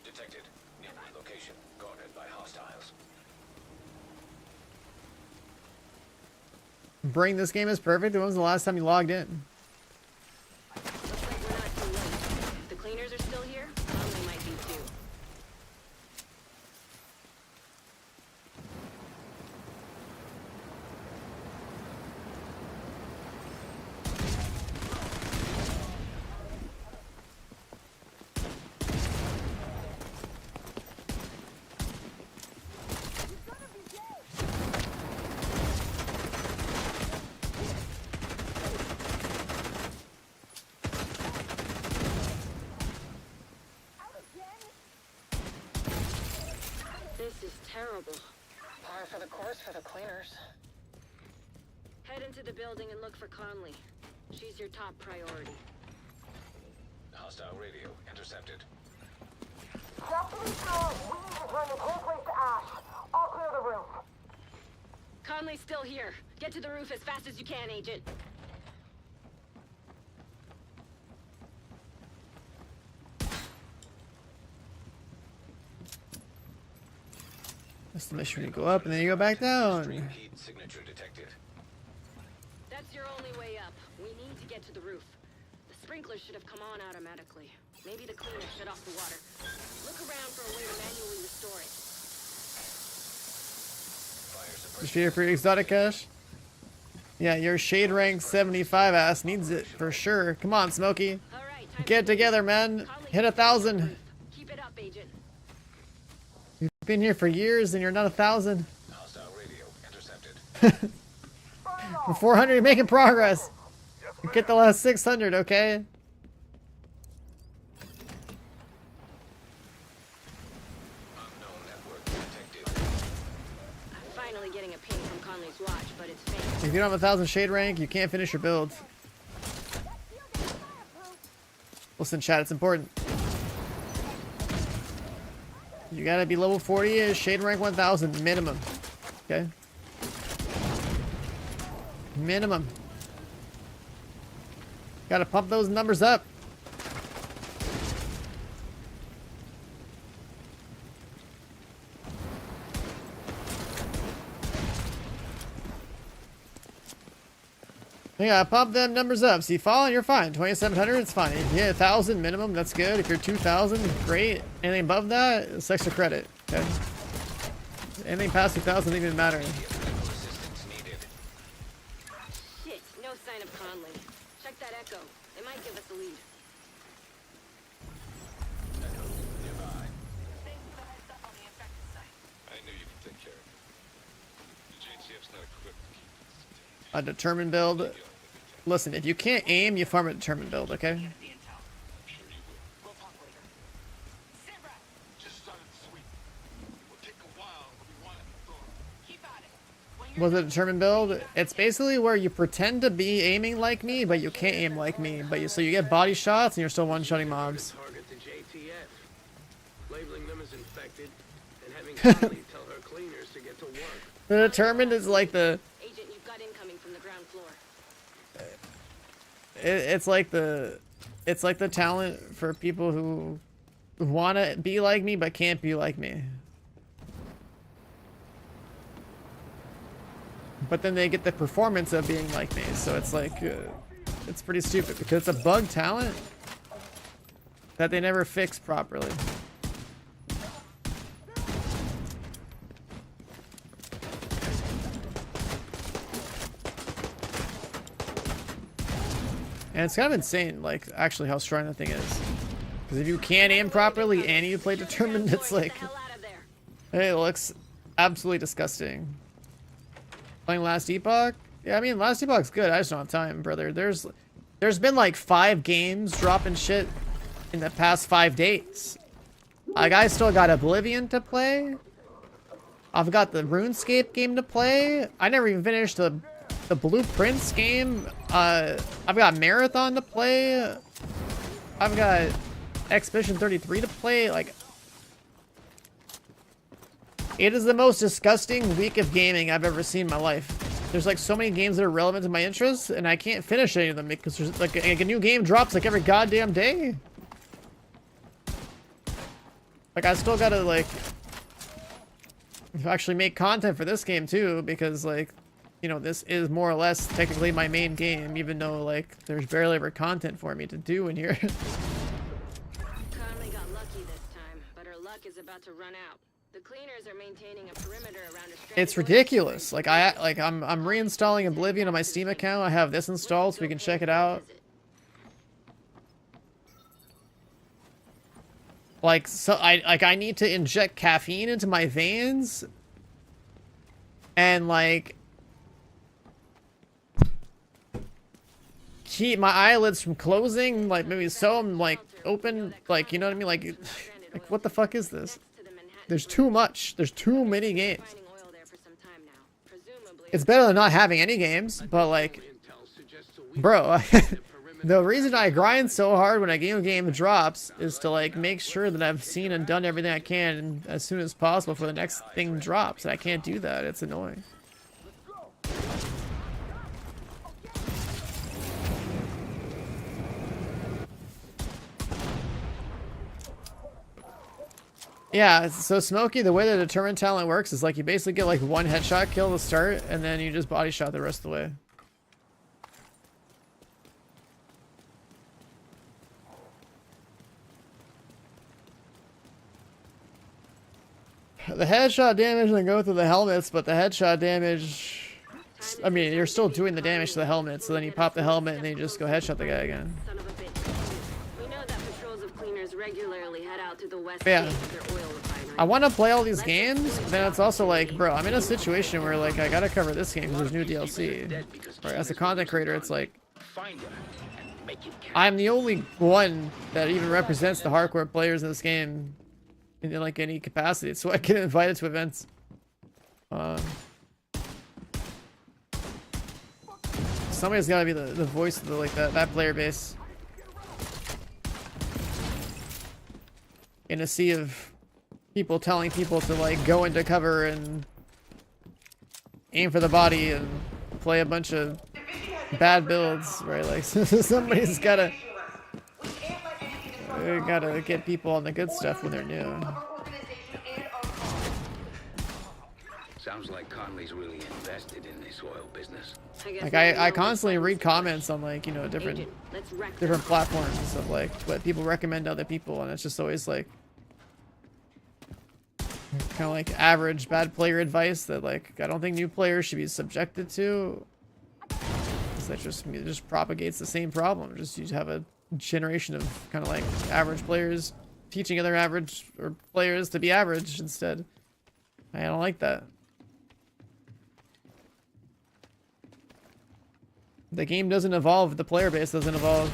Detected. Nearby location guarded by hostiles. Bring this game is perfect. When was the last time you logged in? Looks like we're not too late. If the cleaners are still here, Conley might be too. This is terrible. par for the course for the cleaners. Head into the building and look for Conley. She's your top priority. Hostile radio intercepted. Deputy Stone, we need to turn this whole place to ash. I'll clear the roof. Conley's still here. Get to the roof as fast as you can, Agent. That's the mission. You go up and then you go back down. Extreme heat signature detected. That's your only way up. We need to get to the roof. The sprinklers should have come on automatically. Maybe the cleaners shut off the water. Look around for a way to manually restore it. Fire suppression. Just here for your exotic cash. Yeah, your shade rank 75 ass needs it for sure. Come on, Smokey. All right, time Get to together, man. Conley, Hit 1,000. keep it up, Agent. You've been here for years and you're not 1,000. Hostile radio intercepted. For 400, you're making progress. Get the last 600, okay? Unknown network detected. I'm finally getting a ping from Conley's watch, but it's faint. If you don't have 1,000 shade rank, you can't finish your build. Listen, chat, it's important. You gotta be level 40, shade rank 1,000 minimum. Okay? Minimum. Gotta pump those numbers up. Yeah, pump them numbers up. See, falling, you're fine. 2,700, it's fine. If you hit 1,000 minimum, that's good. If you're 2,000, great. Anything above that, it's extra credit. Okay. Anything past 2,000 doesn't even matter. Shit, no sign of Conley. Check that echo. It might give us a lead. Echo nearby. I knew you could take care of it. The JTF's not equipped to keep A determined build. Listen, if you can't aim, you farm a determined build, okay? I'm sure you will. Just started the sweep. It will take a while, but we want it thorough. Was it a determined build? It's basically where you pretend to be aiming like me, but you can't aim like me. But so you get body shots and you're still one-shotting mobs. Target the JTF, labeling them as infected, and having Conley tell her cleaners to get to work. The determined is like the... Agent, you've got incoming from the ground floor. It's like the talent for people who want to be like me but can't be like me. But then they get the performance of being like me, so it's like it's pretty stupid because it's a bug talent that they never fix properly. And it's kind of insane, like, actually how strong the thing is. Because if you can't aim properly and you play determined, it's like... It looks absolutely disgusting. Playing Last Epoch? Yeah, I mean, Last Epoch's good. I just don't have time, brother. There's been like 5 games dropping shit in the past 5 days. Like, I still got Oblivion to play. I've got the RuneScape game to play. I never even finished the Blueprints game. I've got Marathon to play. I've got Expedition 33 to play. Like, it is the most disgusting week of gaming I've ever seen in my life. There's like so many games that are relevant to my interests, and I can't finish any of them because there's like a new game drops like every goddamn day. Like, I still gotta like actually make content for this game too, because like, you know, this is more or less technically my main game, even though like there's barely ever content for me to do in here. Conley got lucky this time, but her luck is about to run out. The cleaners are maintaining a perimeter around her. It's ridiculous. Like I'm reinstalling Oblivion on my Steam account. I have this installed so we can check it out. Like, so I need to inject caffeine into my veins and like keep my eyelids from closing, like maybe so I'm like open, like, you know what I mean? Like what the fuck is this? There's too much. There's too many games. It's better than not having any games, but like, bro, the reason I grind so hard when a game drops is to like make sure that I've seen and done everything I can as soon as possible for the next thing drops. And I can't do that. It's annoying. Yeah, so Smokey, the way the determined talent works is like you basically get like 1 headshot kill to start, and then you just body shot the rest of the way. The headshot damage doesn't go through the helmets, but the headshot damage... I mean, you're still doing the damage to the helmet, so then you pop the helmet and then you just go headshot the guy again. Son of a bitch. We know that patrols of cleaners regularly head out to the west Yeah. gate of their oil refinery. I want to play all these games, but then it's also like, bro, I'm in a situation where like I gotta cover this game because there's new DLC. Right? As a content creator, it's like I'm the only one that even represents the hardcore players in this game in like any capacity, so I get invited to events. Somebody's gotta be the voice of the, like that player base in a sea of people telling people to like go into cover and aim for the body and play a bunch of bad builds, right? Like somebody's gotta get people on the good stuff when they're new. Sounds like Conley's really invested in this oil business. Like I constantly read comments on like, you know, different platforms of like what people recommend to other people, and it's just always like kind of like average bad player advice that like I don't think new players should be subjected to. That just propagates the same problem. Just you have a generation of kind of like average players teaching other average or players to be average instead. I don't like that. The game doesn't evolve, the player base doesn't evolve.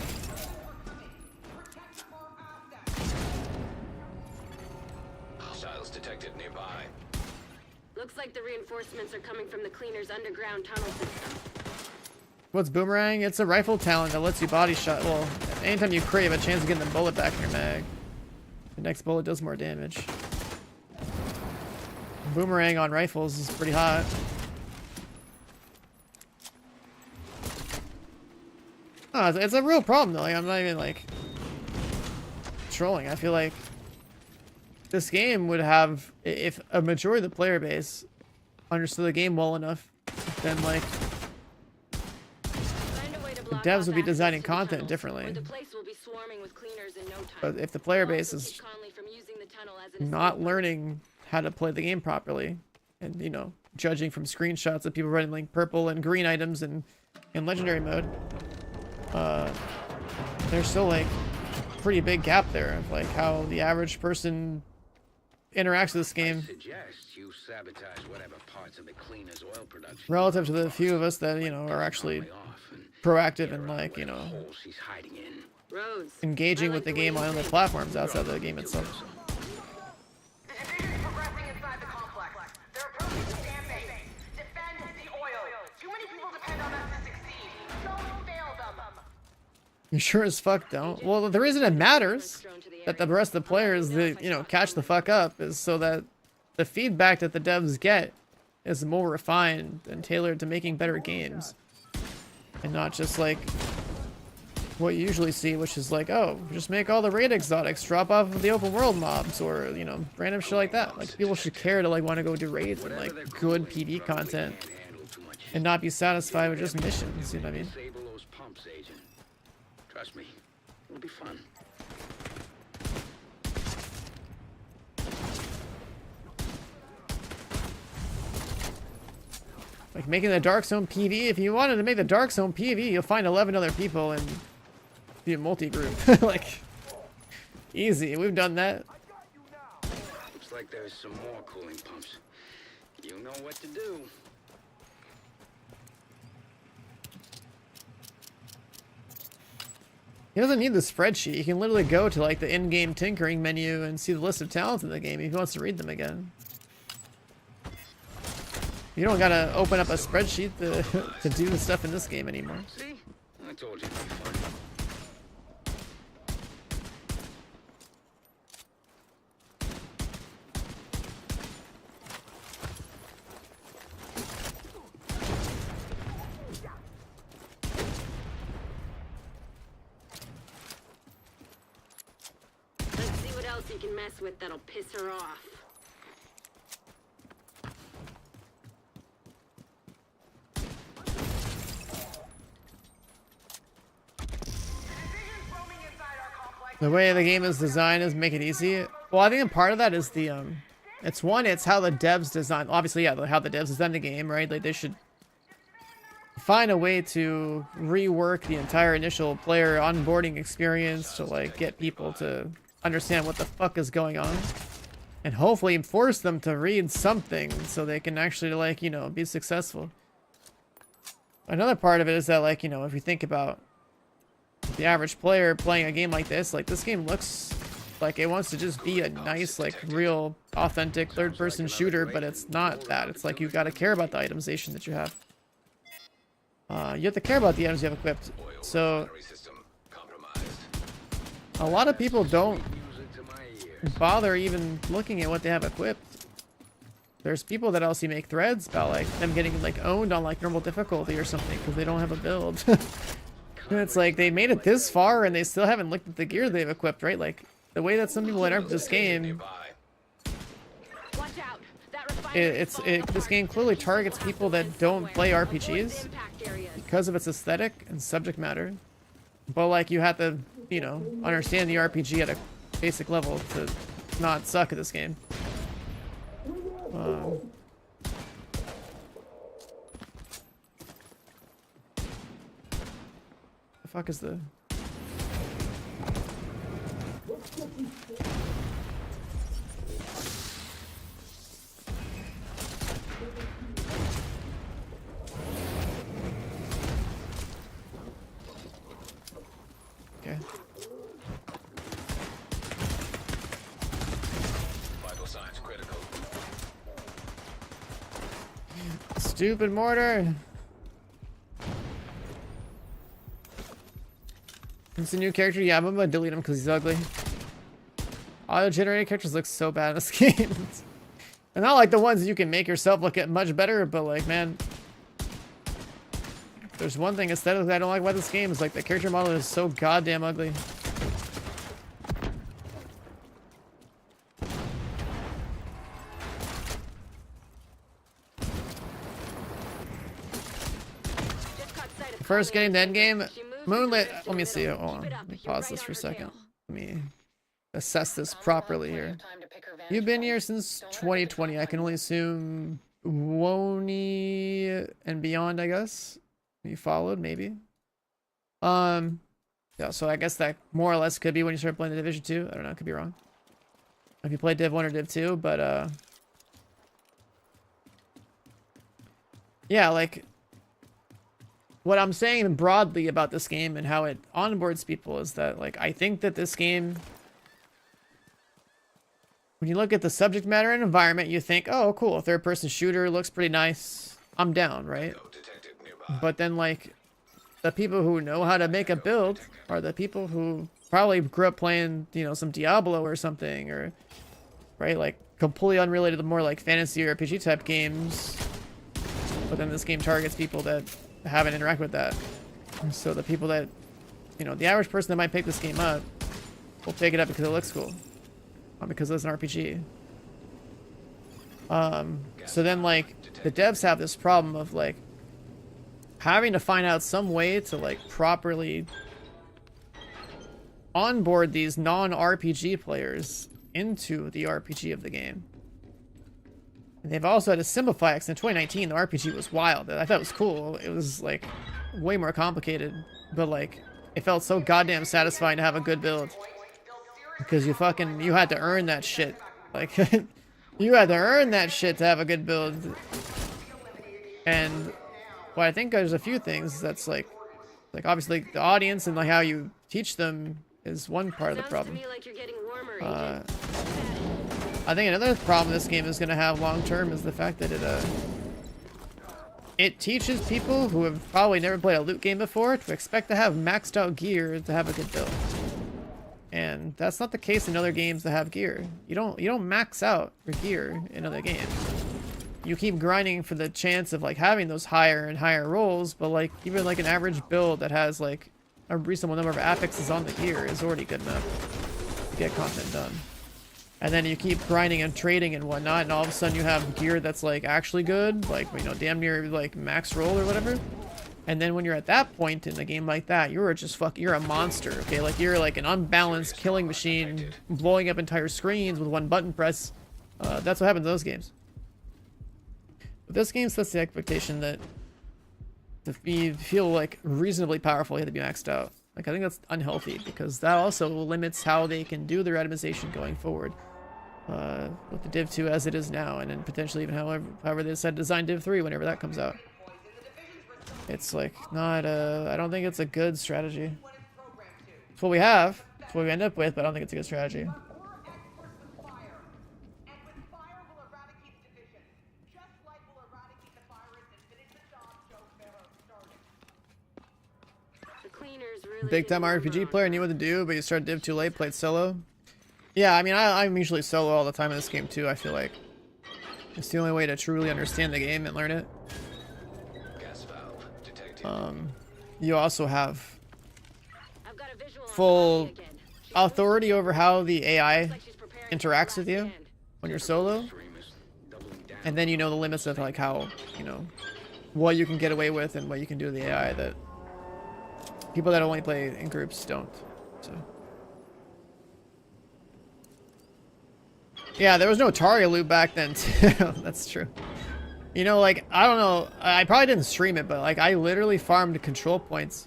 Hostiles detected nearby. Looks like the reinforcements are coming from the cleaner's underground tunnel system. What's Boomerang? It's a rifle talent that lets you body shot. Well, anytime you crave a chance of getting the bullet back in your mag, the next bullet does more damage. Boomerang on rifles is pretty hot. Oh, it's a real problem though. Like, I'm not even like trolling. I feel like this game would have, if a majority of the player base understood the game well enough, then like the devs would be designing content differently. But if the player base is not learning how to play the game properly, and you know, judging from screenshots of people running like purple and green items in legendary mode, there's still like a pretty big gap there of like how the average person interacts with this game You sabotage whatever parts of the cleaner's oil production relative to the few of us that, you know, are actually proactive and like, you know, engaging with the game on other platforms outside the game itself. You sure as fuck don't. Well, the reason it matters that the rest of the players that, you know, catch the fuck up is so that the feedback that the devs get is more refined and tailored to making better games. And not just like what you usually see, which is like, oh, just make all the raid exotics drop off of the open world mobs, or, you know, random shit like that. Like, people should care to like want to go do raids and like good PvP content and not be satisfied with just missions, you know what I mean? Trust me, it'll be fun. Like making the Dark Zone PV, if you wanted to make the Dark Zone PV, you'll find 11 other people and be a multi-group. Like, easy, we've done that. Looks like there's some more cooling pumps. You know what to do. He doesn't need the spreadsheet. He can literally go to like the in-game tinkering menu and see the list of talents in the game if he wants to read them again. You don't gotta open up a spreadsheet to do the stuff in this game anymore. See? I told you it'd be fun. Let's see what else you can mess with that'll piss her off. The way the game is designed is make it easy. Well, I think a part of that is the it's how the devs design. Obviously, yeah, how the devs design the game, right? Like they should find a way to rework the entire initial player onboarding experience to like get people to understand what the fuck is going on, and hopefully force them to read something so they can actually like, you know, be successful. Another part of it is that like, you know, if you think about the average player playing a game like this game looks like it wants to just be a nice, like, real, authentic third-person shooter, but it's not that. It's like you gotta care about the itemization that you have. You have to care about the items you have equipped. So, a lot of people don't bother even looking at what they have equipped. there's people that also make threads about like them getting like owned on like normal difficulty or something because they don't have a build. And it's like they made it this far and they still haven't looked at the gear they've equipped, right? Like the way that some people interpret this game, Watch out. That refinery this game clearly targets people that don't play RPGs impact areas. because of its aesthetic and subject matter. But like you have to, you know, understand the RPG at a basic level to not suck at this game. The fuck is the... Okay. Vital signs critical. Stupid mortar! It's a new character? Yeah, I'm gonna delete him because he's ugly. Auto-generated characters look so bad in this game. And not like the ones you can make yourself look at much better, but like, man... There's one thing aesthetically I don't like about this game is like the character model is so goddamn ugly. First getting the end game, Moonlit. Let me see. Hold on. Let me pause this for a second. Let me assess this properly here. You've been here since 2020. I can only assume Wony and beyond, I guess. You followed, maybe. Yeah, so I guess that more or less could be when you start playing the Division 2. I don't know, I could be wrong. If you play Div 1 or Div 2, but yeah, like what I'm saying broadly about this game and how it onboards people is that like I think that this game, when you look at the subject matter and environment, you think, oh cool, third person shooter looks pretty nice. I'm down, right? But then like the people who know how to make a build are the people who probably grew up playing, you know, some Diablo or something, or right, like completely unrelated to more like fantasy or RPG type games. But then this game targets people that haven't interacted with that. And so the people that, you know, the average person that might pick this game up will pick it up because it looks cool, not because it's an RPG. So then like the devs have this problem of like having to find out some way to like properly onboard these non-RPG players into the RPG of the game. And they've also had to simplify it, because in 2019 the RPG was wild. I thought it was cool. It was like way more complicated, but like it felt so goddamn satisfying to have a good build, because you had to earn that shit. Like you had to earn that shit to have a good build. And well, I think there's a few things that's like obviously the audience and like how you teach them is one part of the problem. I think another problem this game is going to have long term is the fact that it teaches people who have probably never played a loot game before to expect to have maxed out gear to have a good build. And that's not the case in other games that have gear. You don't max out your gear in other games. You keep grinding for the chance of like having those higher and higher rolls, but like even like an average build that has like a reasonable number of affixes on the gear is already good enough to get content done. And then you keep grinding and trading and whatnot, and all of a sudden you have gear that's like actually good, like, you know, damn near like max roll or whatever. And then when you're at that point in a game like that, you're just you're a monster, okay? Like you're like an unbalanced killing machine, blowing up entire screens with one button press. That's what happens in those games. But this game sets the expectation that to feel like reasonably powerful, you have to be maxed out. Like I think that's unhealthy, because that also limits how they can do their itemization going forward. With the Div 2 as it is now, and then potentially even however they decide to design Div 3 whenever that comes out. It's like not I don't think it's a good strategy. It's what we have. It's what we end up with, but I don't think it's a good strategy. Big time RPG player, knew what to do, but you start Div too late, played solo. Yeah, I mean, I'm usually solo all the time in this game too, I feel like. It's the only way to truly understand the game and learn it. Gas valve detected. You also have I've got a visual on full Conley again. She's authority over how the AI looks like she's preparing for her interacts with last you stand. when you're solo, Extremists doubling down. and then you know the limits of like how, you know, what you can get away with and what you can do to the AI that people that only play in groups don't. So yeah, there was no target loot back then too. That's true. You know, like, I don't know, I probably didn't stream it, but like I literally farmed control points.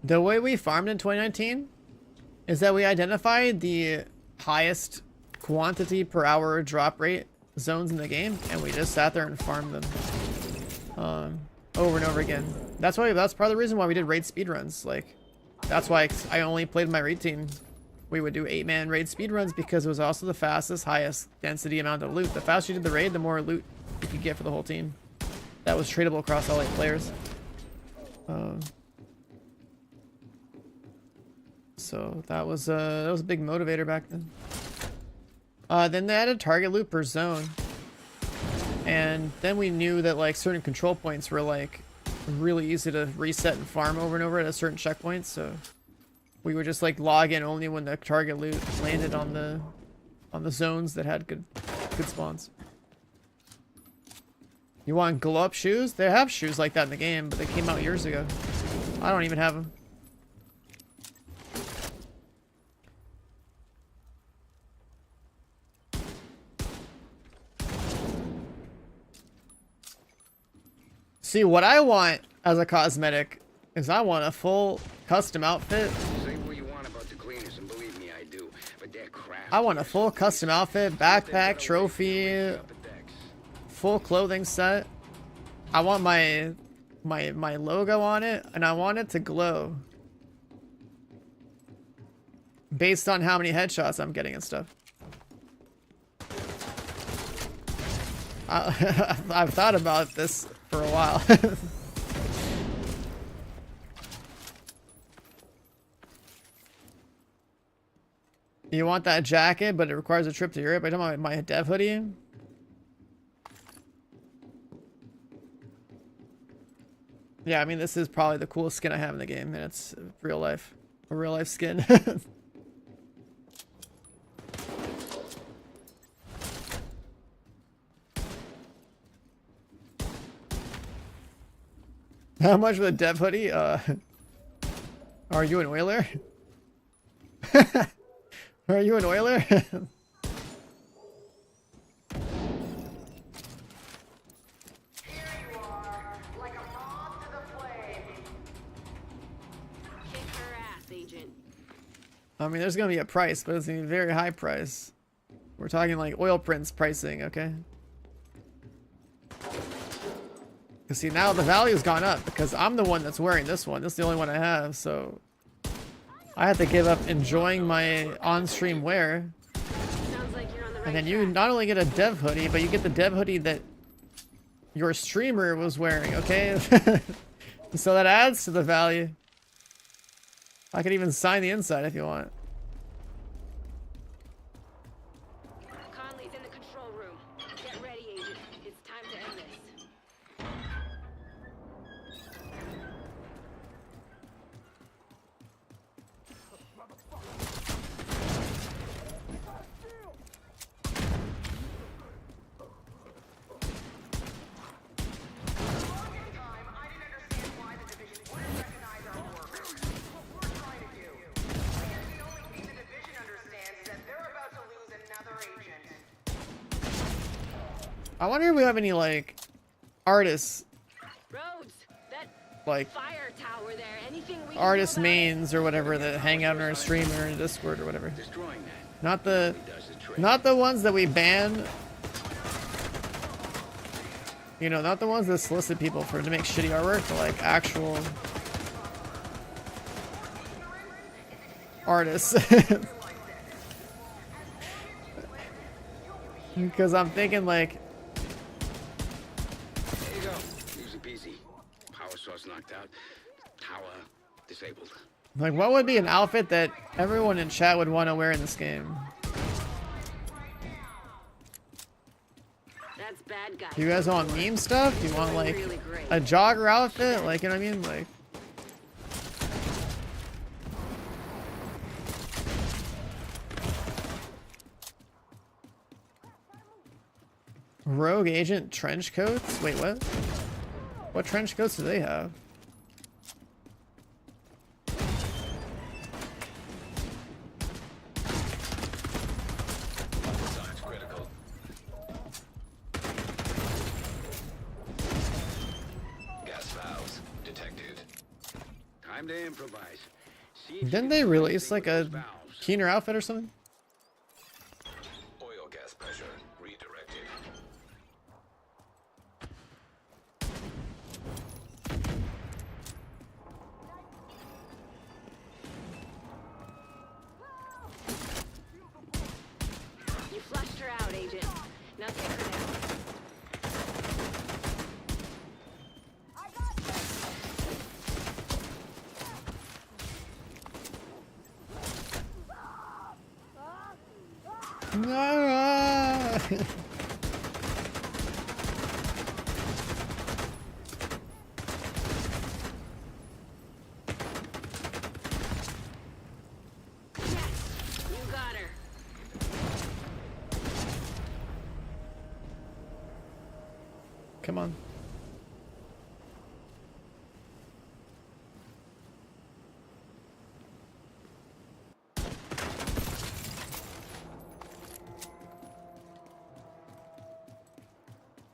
The way we farmed in 2019 is that we identified the highest quantity per hour drop rate zones in the game, and we just sat there and farmed them over and over again. That's part of the reason why we did raid speedruns. Like, that's why I only played my raid team. We would do 8-man raid speedruns because it was also the fastest, highest density amount of loot. The faster you did the raid, the more loot you could get for the whole team. That was tradable across all 8 players. So that was a big motivator back then. Then they added target loot per zone, and then we knew that like certain control points were like really easy to reset and farm over and over at a certain checkpoint. So we would just like log in only when the target loot landed on the zones that had good spawns. You want glow up shoes? They have shoes like that in the game, but they came out years ago. I don't even have them. See, what I want as a cosmetic is I want a full custom outfit. Say what you want about the cleaners, and believe me, I do. But they're crap. I want a full custom outfit, backpack, trophy, full clothing set. I want my logo on it, and I want it to glow based on how many headshots I'm getting and stuff. I've thought about this for a while. You want that jacket, but it requires a trip to Europe. I don't want my dev hoodie. Yeah, I mean, this is probably the coolest skin I have in the game, and it's real life. A real life skin. How much for the dev hoodie? Are you an oiler? Are you an oiler? Kick her ass, Agent. I mean, there's gonna be a price, but it's gonna be a very high price. We're talking like oil prints pricing, okay? Because see, now the value's gone up because I'm the one that's wearing this one. This is the only one I have, so I have to give up enjoying my on-stream wear. Sounds like you're on the right And then you track. not only get a dev hoodie, but you get the dev hoodie that your streamer was wearing, okay? So that adds to the value. I could even sign the inside if you want. Conley's in the control room. Get ready, Agent. It's time to end this. I wonder if we have any, like, artists, Rhodes, that like, fire tower there. Anything we can do artist about it? mains or whatever that hang out in our stream or in Discord or whatever. Destroying that Not the, does the trick. not the ones that we ban. You know, not the ones that solicit people to make shitty artwork, but like actual artists. Because I'm thinking like, There you go. Easy peasy. Power source knocked out. Tower disabled. what would be an outfit that everyone in chat would want to wear in this game? bad guys. Do you guys want meme stuff? Do you want like a jogger outfit? Like, you know what I mean? Like, rogue agent trench coats? Wait, what? What trench coats do they have? Signs critical. Gas valves detected. Time to improvise. See if you Didn't can they do release anything like with a those valves. keener outfit or something? Oil gas pressure redirected. You flushed her out, Agent. Now take her down. No. Yes, you got her. Come on.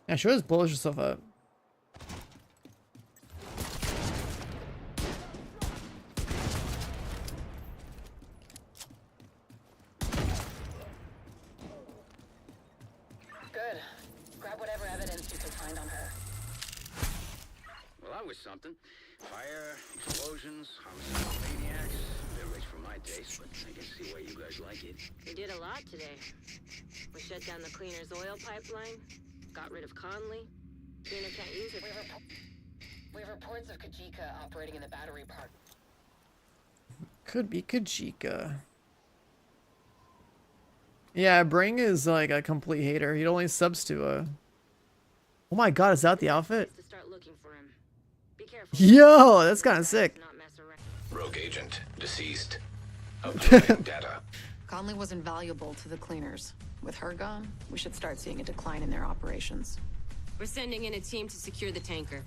Yeah, she always blows herself up. Good. Grab whatever evidence you can find on her. Well, that was something. Fire, explosions, homicidal maniacs. They're rich for my taste, but I can see why you guys like it. We did a lot today. We shut down the cleaner's oil pipeline, got rid of Conley. Cleaner can't use it. We have reports of Kajika operating in the battery park. Could be Kajika. Yeah, Bring is like a complete hater. He only subs to a. Oh my god, is that the outfit? To start looking for him. Be careful. Yo, that's kind of sick. Not mess around. Rogue agent deceased. Uploading data. Conley was invaluable to the cleaners. With her gone, we should start seeing a decline in their operations. We're sending in a team to secure the tanker.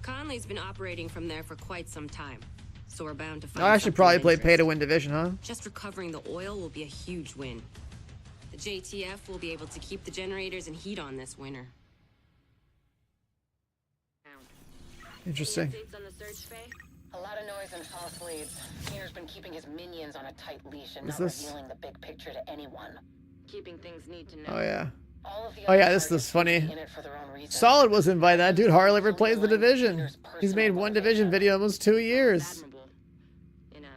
Conley's been operating from there for quite some time, so we're bound to find I should something probably of play interest. Pay to Win Division, huh? Just recovering the oil will be a huge win. The JTF will be able to keep the generators and heat on this winter. Interesting. Updates on the search, Faye? A lot of noise and false leads. Cleaner's been keeping his minions on a tight leash and Is not this- revealing the big picture to anyone. Keeping things need to know. Oh yeah. All of the Oh yeah, other this is targets funny. in it for their own reasons. Solid was invited. That dude hardly ever plays the Division. He's made one Division video almost 2 years. Admirable. In a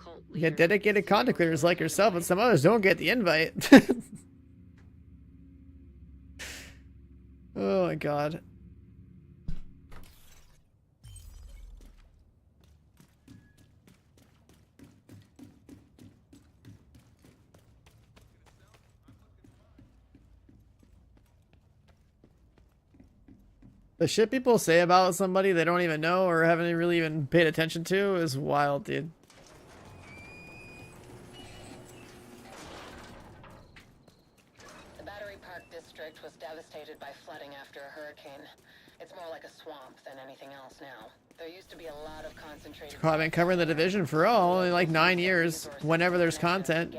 cult You get leader. dedicated content creators like yourself, and some others don't get the invite. Oh my god. The shit people say about somebody they don't even know or haven't really even paid attention to is wild, dude. The Battery Park district was devastated by flooding after a hurricane. It's more like a swamp than anything else now. There used to be a lot of concentrated... I've been covering the Division for only like 9 years, whenever there's content.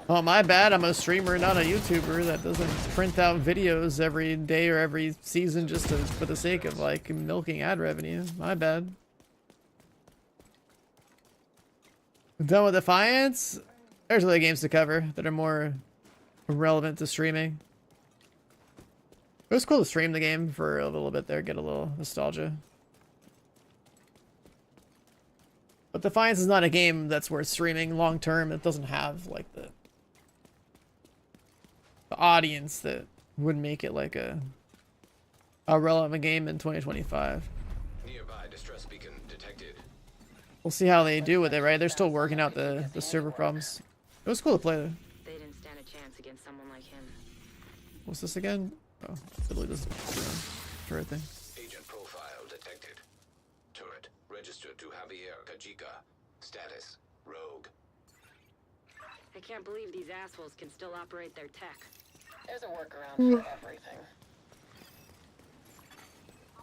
Oh, my bad. I'm a streamer, not a YouTuber that doesn't print out videos every day or every season just to, for the sake of like milking ad revenue. My bad. Done with Defiance? There's other games to cover that are more relevant to streaming. It was cool to stream the game for a little bit there, get a little nostalgia. But Defiance is not a game that's worth streaming long term. It doesn't have like the audience that would make it like a relevant game in 2025. Nearby distress beacon detected. We'll see how they do with it, right? They're still working out the server problems. It was cool to play though. They didn't stand a chance against someone like him. What's this again? Oh, I believe this turret thing. Agent profile detected. Turret registered to Javier Kajika. Status rogue. I can't believe these assholes can still operate their tech. There's a workaround for everything.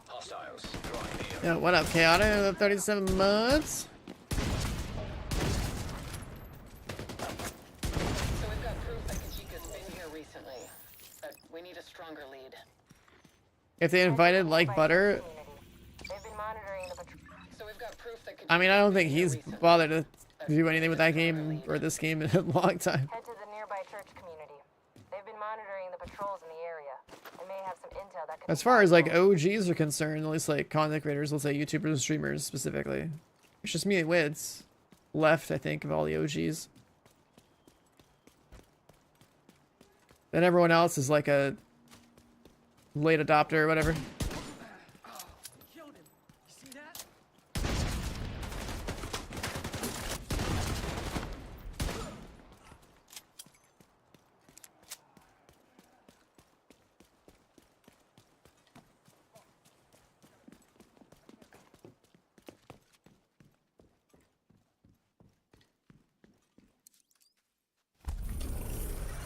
Hostiles drawing near. Yeah, what up, Chaotic? 37 months. So we've got proof that Kajika's been here recently, but we need a stronger lead. If they invited like Butter, They've been monitoring the patrol. So we've got proof that I mean, I don't think he's bothered to do anything with that game or this game in a long time. Head to the nearby church community. They've been monitoring the patrols in the area and may have some intel that could. As far as like OGs are concerned, at least like content creators, let's say YouTubers and streamers specifically, it's just me and Wids left, I think, of all the OGs. Then everyone else is like a late adopter or whatever. Killed him. You see that?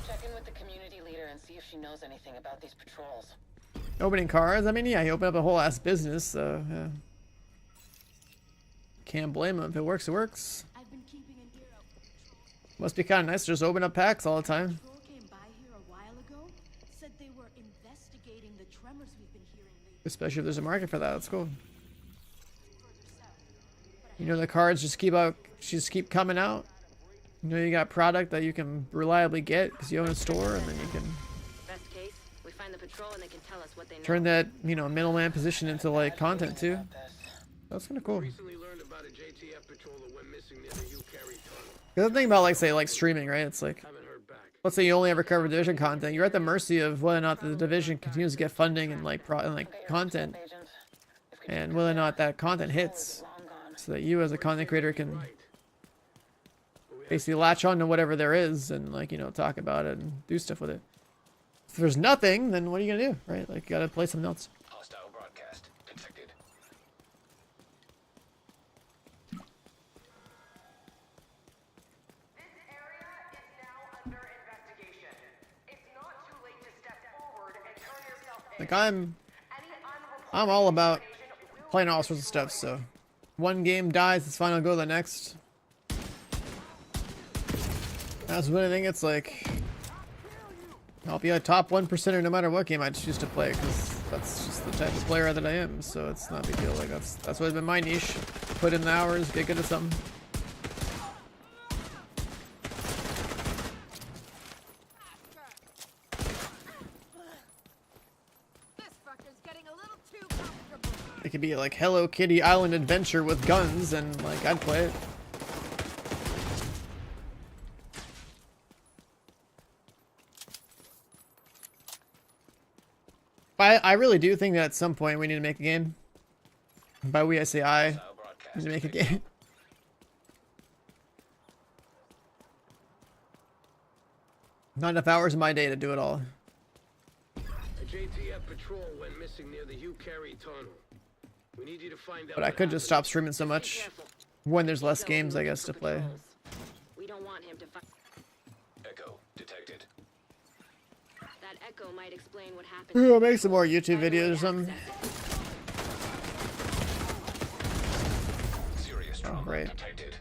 Check in with the community leader and see if she knows anything about these patrols. Opening cars? I mean, yeah, he opened up a whole ass business, so yeah. Can't blame him. If it works, it works. I've been keeping an ear out for patrols. Must be kind of nice to just open up packs all the time. Patrol came by here a while ago, said they were investigating the tremors we've been hearing lately. Especially if there's a market for that. That's cool. Further south. You know, the cards just keep coming out. You know, you got product that you can reliably get because you own a store, and then you can Best case, we find the patrol and they can tell us what they know. turn that, you know, middleman position into like content too. That's kind of cool. Recently learned about a JTF patrol that went missing near the U-Carry tunnel. The other thing about like say like streaming, right? It's like, Haven't heard back. let's say you only ever cover Division content, you're at the mercy of whether or not the Division continues to get funding and like content, and whether or not that content hits, so that you as a content creator can basically latch on to whatever there is and like, you know, talk about it and do stuff with it. If there's nothing, then what are you gonna do, right? Like, you gotta play something else. Hostile broadcast detected. This area is now under investigation. It's not too late to step forward and turn yourself in. Like, I'm all about playing all sorts of stuff, so one game dies, it's fine, I'll go to the next. As with anything, it's like, I'll be a top 1%er no matter what game I choose to play, because that's just the type of player that I am, so it's not a big deal. Like, that's always been my niche. Put in the hours, get good at something. This fucker's getting a little too comfortable. It could be like Hello Kitty Island Adventure with guns, and like, I'd play it. I really do think that at some point we need to make a game. By we, I say I need to make a game. Not enough hours in my day to do it all. A JTF patrol went missing near the U-Carry tunnel. We need you to find out. But I could just stop streaming so much when there's less games, I guess, to play. We don't want him to find. Echo detected. That echo might explain what happened. Ooh, I'll make some more YouTube videos or something. Serious trauma right. detected.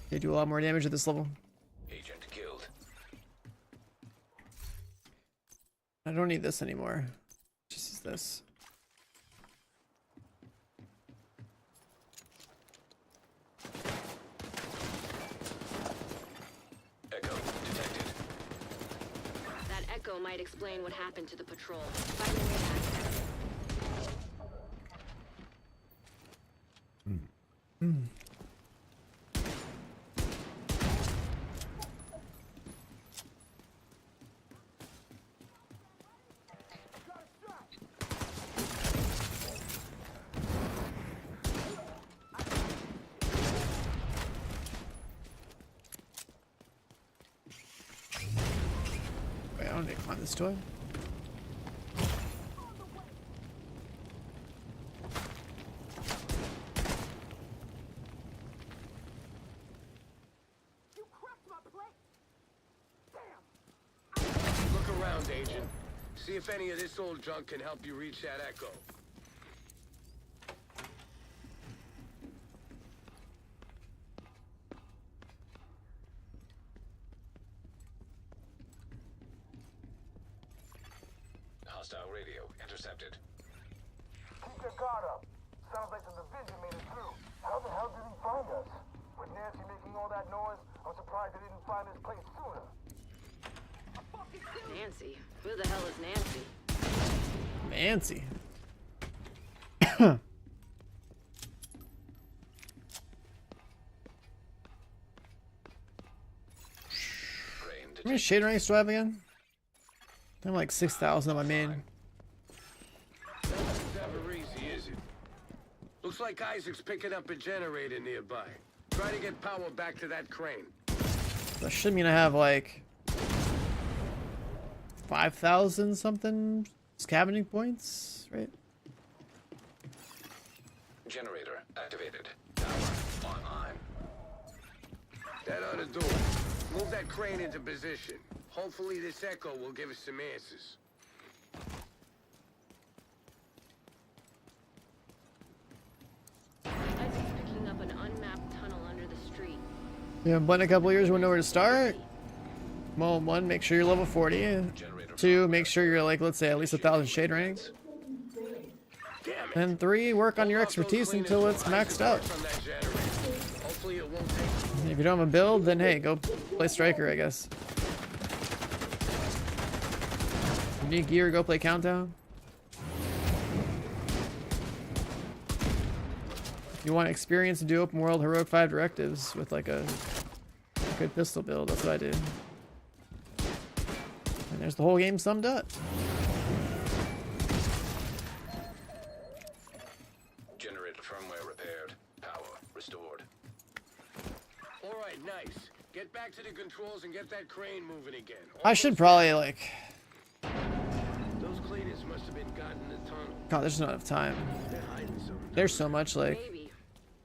They do a lot more damage at this level. Agent killed. I don't need this anymore. Just this. Echo detected. That echo might explain what happened to the patrol. Find a way to access it. Wait, I don't need to climb this toy. See if any of this old junk can help you reach that echo. Hostile radio intercepted. Keep your guard up. Sounds like the division made it through. How the hell did he find us? With Nancy making all that noise, I'm surprised they didn't find this place sooner. Nancy? Who the hell is Nancy? Nancy. How many shade ranks do I have again? I'm like 6,000 on my main. Nothing's ever easy, is it? Looks like Isaac's picking up a generator nearby. Try to get power back to that crane. That should mean I have like 5,000 something scavenger points, right? Generator activated. Power online. That ought to do it. Move that crane into position. Hopefully this echo will give us some answers. Isaac's picking up an unmapped tunnel under the street. Yeah, but in a couple years, we'll know where to start. Well, one, make sure you're level 40. Two, make sure you're like, let's say, at least 1,000 shade ranks. And three, work on your expertise until it's maxed out. If you don't have a build, then hey, go play striker, I guess. If you need gear, go play countdown. If you want experience to do open world heroic 5 directives with like a good pistol build, that's what I do. And there's the whole game summed up. Generator firmware repaired. Power restored. All right, nice. Get back to the controls and get that crane moving again. I should probably like... Those cleaners must have been gotten in the tunnel. God, there's not enough time. They're hiding something. There's so much like... Maybe.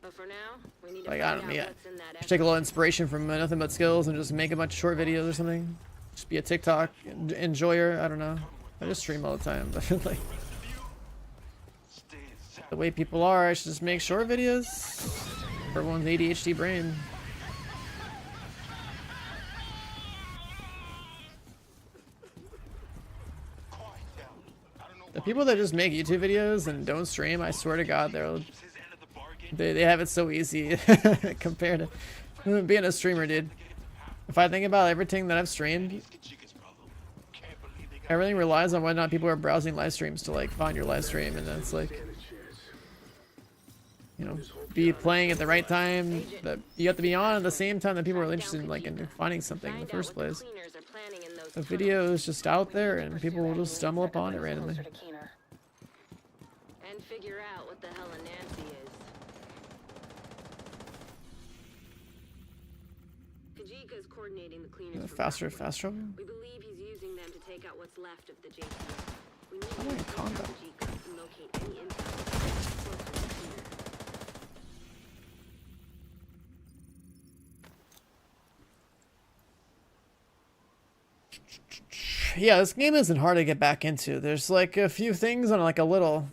But for now, we need to Like, find I don't know, out yeah. what's in that Just take a little inspiration from Nothing But Skills and just make a bunch of short videos or something. Just be a TikTok enjoyer. I don't know. I just stream all the time, but like the way people are, I should just make short videos for everyone's ADHD brain. The people that just make YouTube videos and don't stream, I swear to God, they have it so easy compared to being a streamer, dude. If I think about everything that I've streamed, everything relies on whether or not people are browsing live streams to like find your live stream, and then it's like, you know, be playing at the right time. That you have to be on at the same time that people are interested in like in finding something in the first place. The video is just out there, and people will just stumble upon it randomly. And figure out what the hell a Nancy is. Kajika's coordinating the cleaners. Faster. We believe he's using them to take out what's left of the JPS. We need to get Kajika and locate any intel close to the cleaner. Yeah, this game isn't hard to get back into. There's like a few things on like a little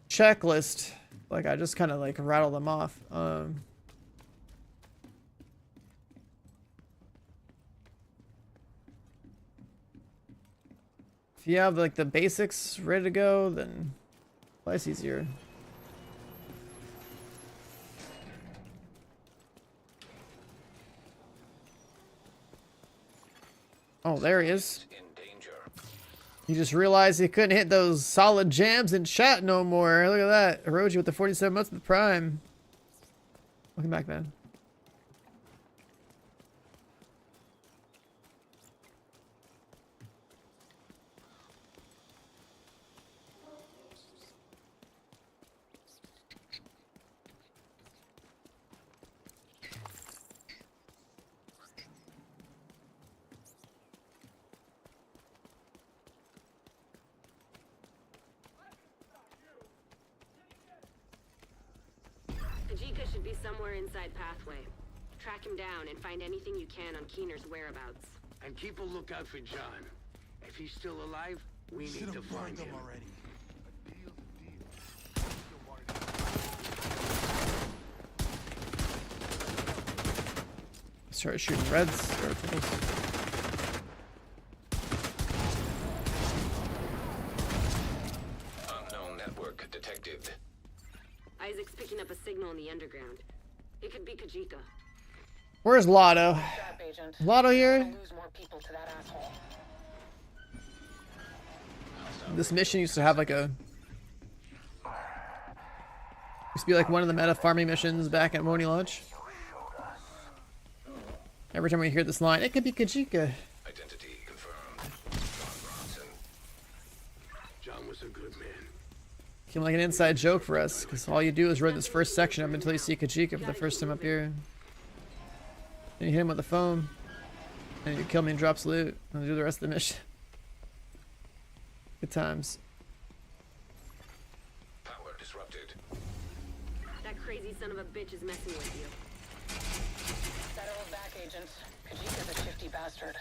checklist. Like I just kind of like rattle them off. If you have like the basics ready to go, then life's easier. Oh, there he is. He just realized he couldn't hit those solid jams in chat no more. Look at that. Orochi with the 47 months of the prime. Welcome back, man. Kajika should be somewhere inside Pathway. Track him down and find anything you can on Keener's whereabouts. And keep a lookout for John. If he's still alive, We need to find him. already. Start shooting reds or purples. Unknown network detected. Isaac's picking up a signal in the underground. It could be Kajika. Where's Lotto? Trap agent. Lotto here? Lose more people to that asshole. This mission used to have like a... Used to be like one of the meta farming missions back at Moni Launch. Every time we hear this line, it could be Kajika. Identity confirmed. John Bronson. John was a good man. Became like an inside joke for us, because all you do is run this first section up until you see Kajika for the first time up here. Then you hit him with the phone, and you kill me and drops loot, and do the rest of the mission. Good times. Power disrupted. That crazy son of a bitch is messing with you. Settle back, agent. Kajika's a shifty bastard.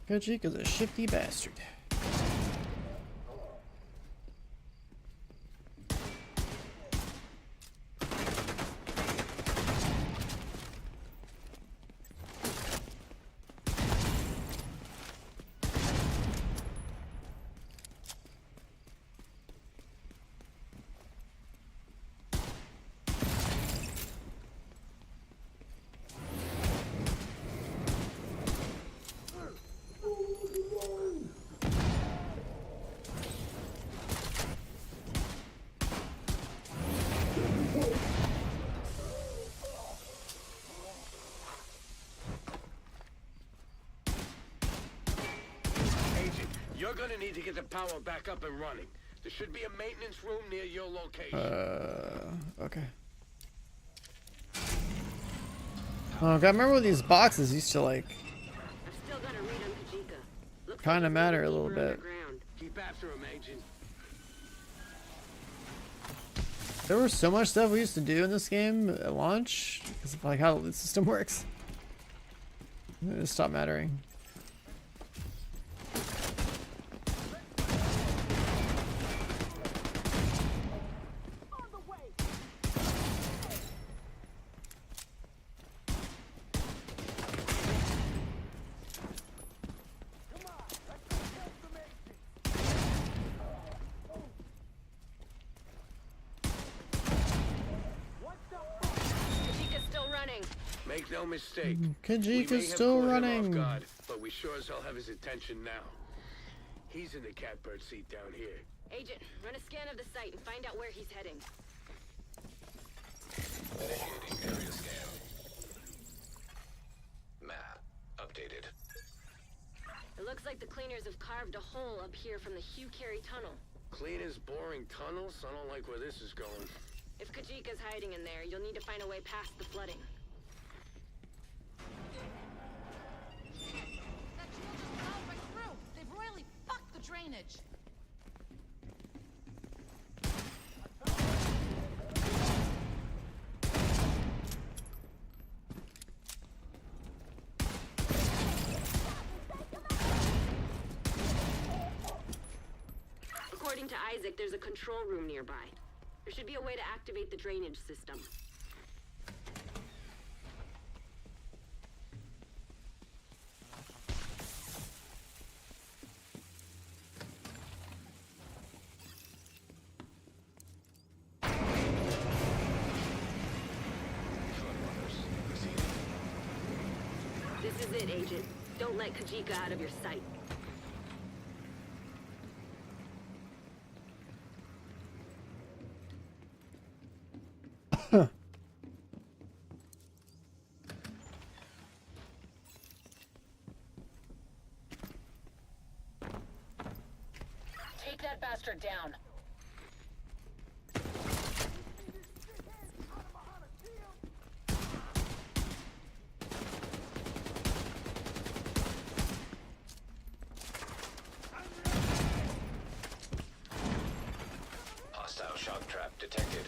Kajika's a shifty bastard. You're gonna need to get the power back up and running. There should be a maintenance room near your location. Okay. Oh god, remember when these boxes used to like I've still got a read on Kajika. Looks kind like of he's matter a moving little deeper bit. underground. Keep after him, Agent. There was so much stuff we used to do in this game at launch because of like how the system works. It just stopped mattering. Kajika's still running. Make no mistake. Kajika's still running. Guard, but we sure as hell have his attention now. He's in the catbird seat down here. Agent, run a scan of the site and find out where he's heading. Initiating area scan. Map updated. It looks like the cleaners have carved a hole up here from the Hugh Carey tunnel. Cleaners, boring tunnels? I don't like where this is going. If Kajika's hiding in there, you'll need to find a way past the flooding. That trail just plowed right through. They've royally fucked the drainage. According to Isaac, there's a control room nearby. There should be a way to activate the drainage system. This is it, Agent. Don't let Kajika out of your sight. Take that bastard down. Hostile shock trap detected.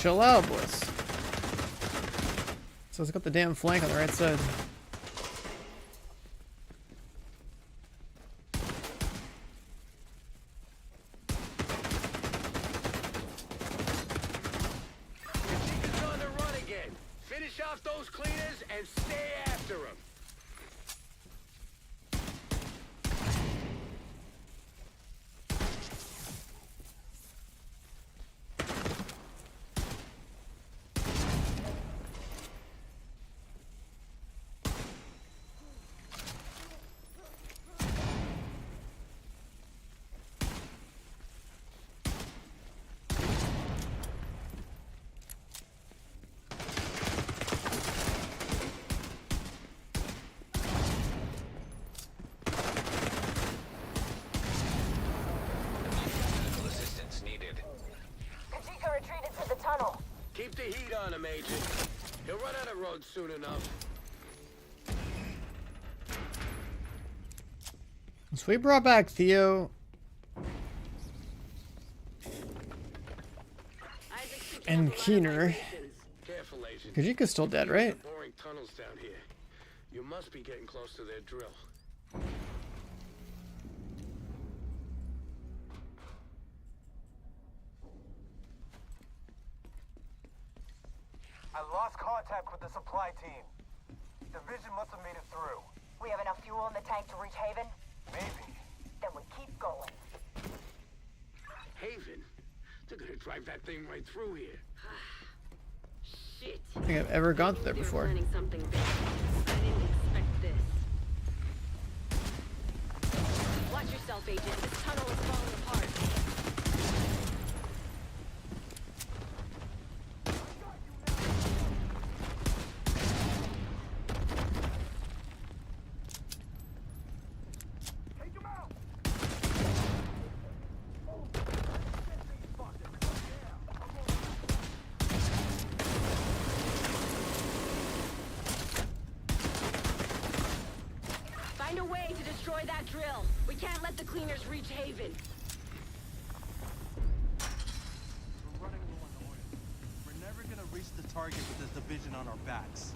chill out, boys. So it's got the damn flank on the right side. Kajika's on the run again. Finish off those cleaners and stay after them. Medical assistance needed. Kajika retreated to the tunnel. Keep the heat on him, Agent. He'll run out of road soon enough. So we brought back Theo and Keener. Careful, Agent. Kajika's still dead, right? Boring tunnels down here. You must be getting close to their drill. I lost contact with the supply team. Division must have made it through. We have enough fuel in the tank to reach Haven? Maybe. Then we keep going. Haven? They're gonna drive that thing right through here. Shit. I don't think I've ever gone there They're before. planning something big. I didn't expect this. Watch yourself, Agent. This tunnel is falling apart. Find a way to destroy that drill. We can't let the cleaners reach Haven. We're running low on oil. We're never gonna reach the target with this division on our backs.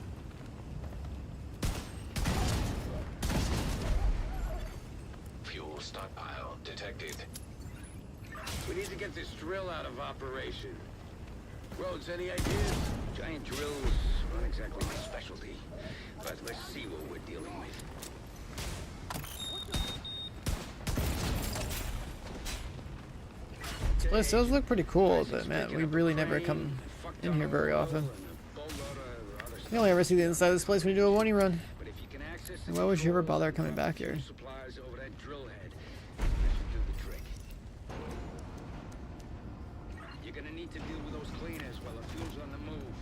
Fuel stockpile detected. We need to get this drill out of operation. Rhodes, any ideas? Giant drills aren't exactly my specialty, but let's see what we're dealing with. This place does look pretty cool, but man, we really never come in here very often. You only ever see the inside of this place when you do a 1E run. And why would you ever bother coming back here? Supplies over that drill head. That should do the trick. You're gonna need to deal with those cleaners while the fuel's on the move.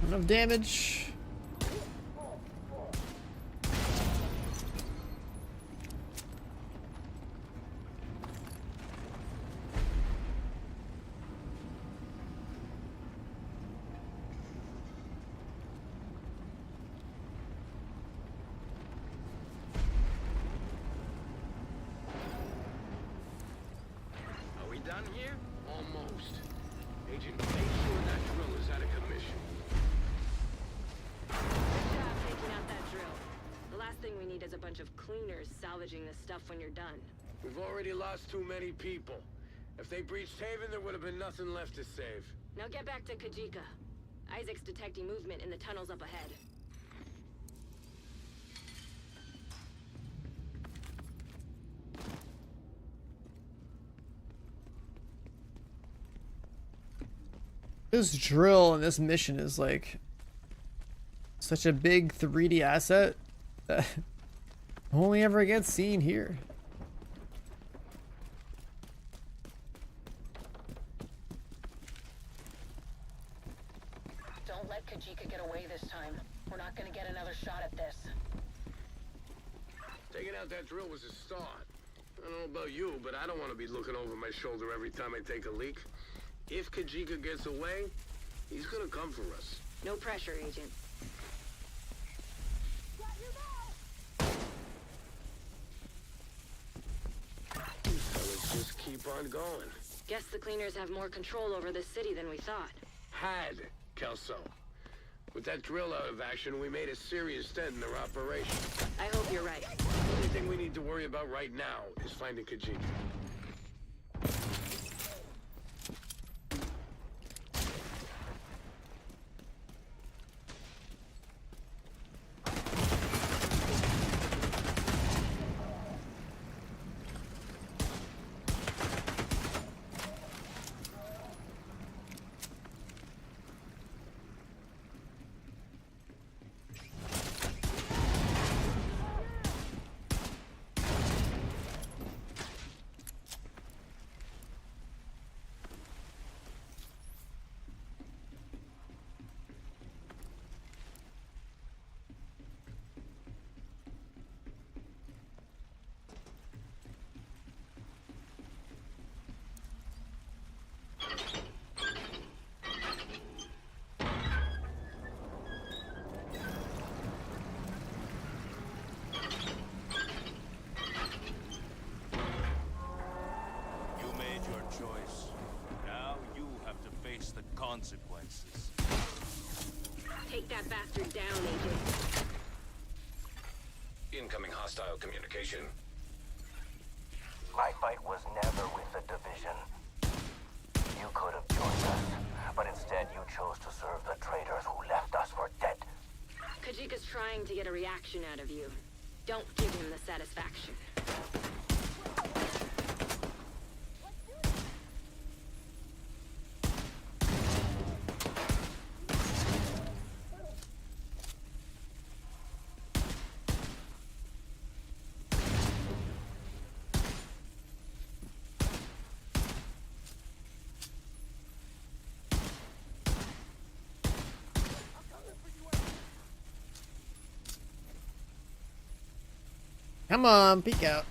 Enough damage. done here? Almost. Agent, make sure that drill is out of commission. Good job taking out that drill. The last thing we need is a bunch of cleaners salvaging this stuff when you're done. We've already lost too many people. If they breached Haven, there would have been nothing left to save. Now get back to Kajika. Isaac's detecting movement in the tunnels up ahead. This drill and this mission is like such a big 3D asset that only ever gets seen here. Don't let Kajika get away this time. We're not gonna get another shot at this. Taking out that drill was a start. I don't know about you, but I don't want to be looking over my shoulder every time I take a leak. If Kajika gets away, he's gonna come for us. No pressure, Agent. So let's just keep on going. Guess the cleaners have more control over this city than we thought. Had, Kelso. With that drill out of action, we made a serious dent in their operation. I hope you're right. The only thing we need to worry about right now is finding Kajika. Choice. Now you have to face the consequences. Take that bastard down, Agent. Incoming hostile communication. My fight was never with the division. You could have joined us, but instead you chose to serve the traitors who left us for dead. Kajika's trying to get a reaction out of you. Don't give him the satisfaction. Come on, peek out.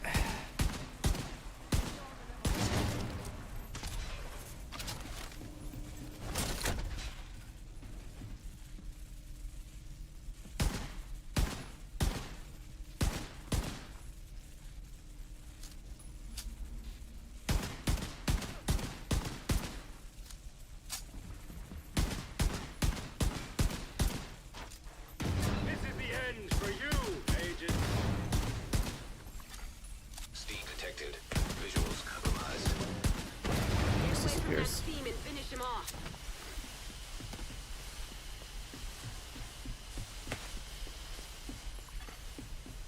This is the end for you, Agent. Steed detected. Visuals compromised. He disappears. Team and finish him off.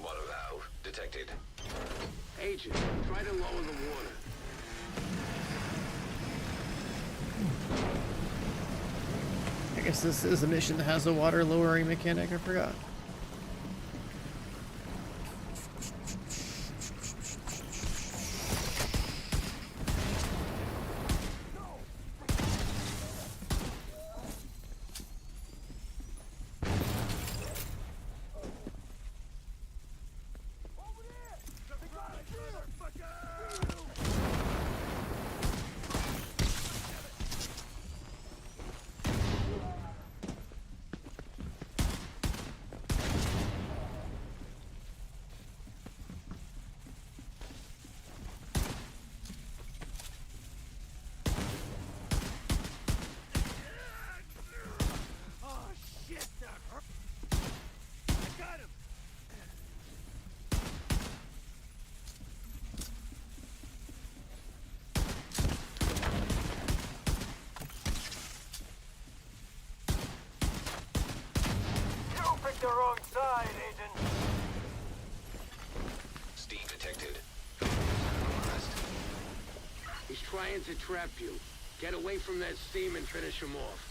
Water valve detected. Agent, try to lower the water. I guess this is a mission that has a water lowering mechanic. I forgot. trying to trap you. Get away from that steam and finish him off.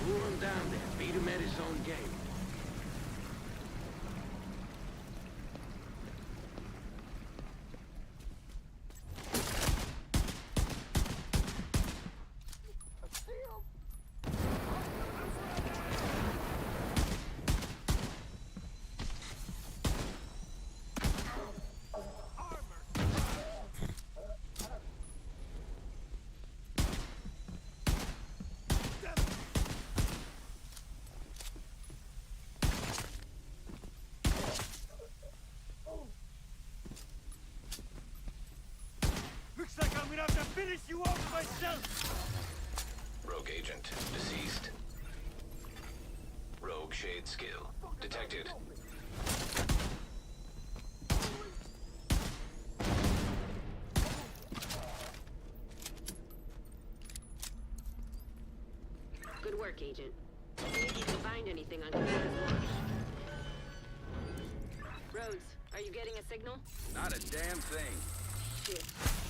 Lure him down there. Beat him at his own game. Looks like I'm gonna have to finish you off myself! Rogue agent deceased. Rogue shade skill detected. Good work, Agent. See if you can find anything on Commander's watch. Rhodes, are you getting a signal? Not a damn thing. Shit.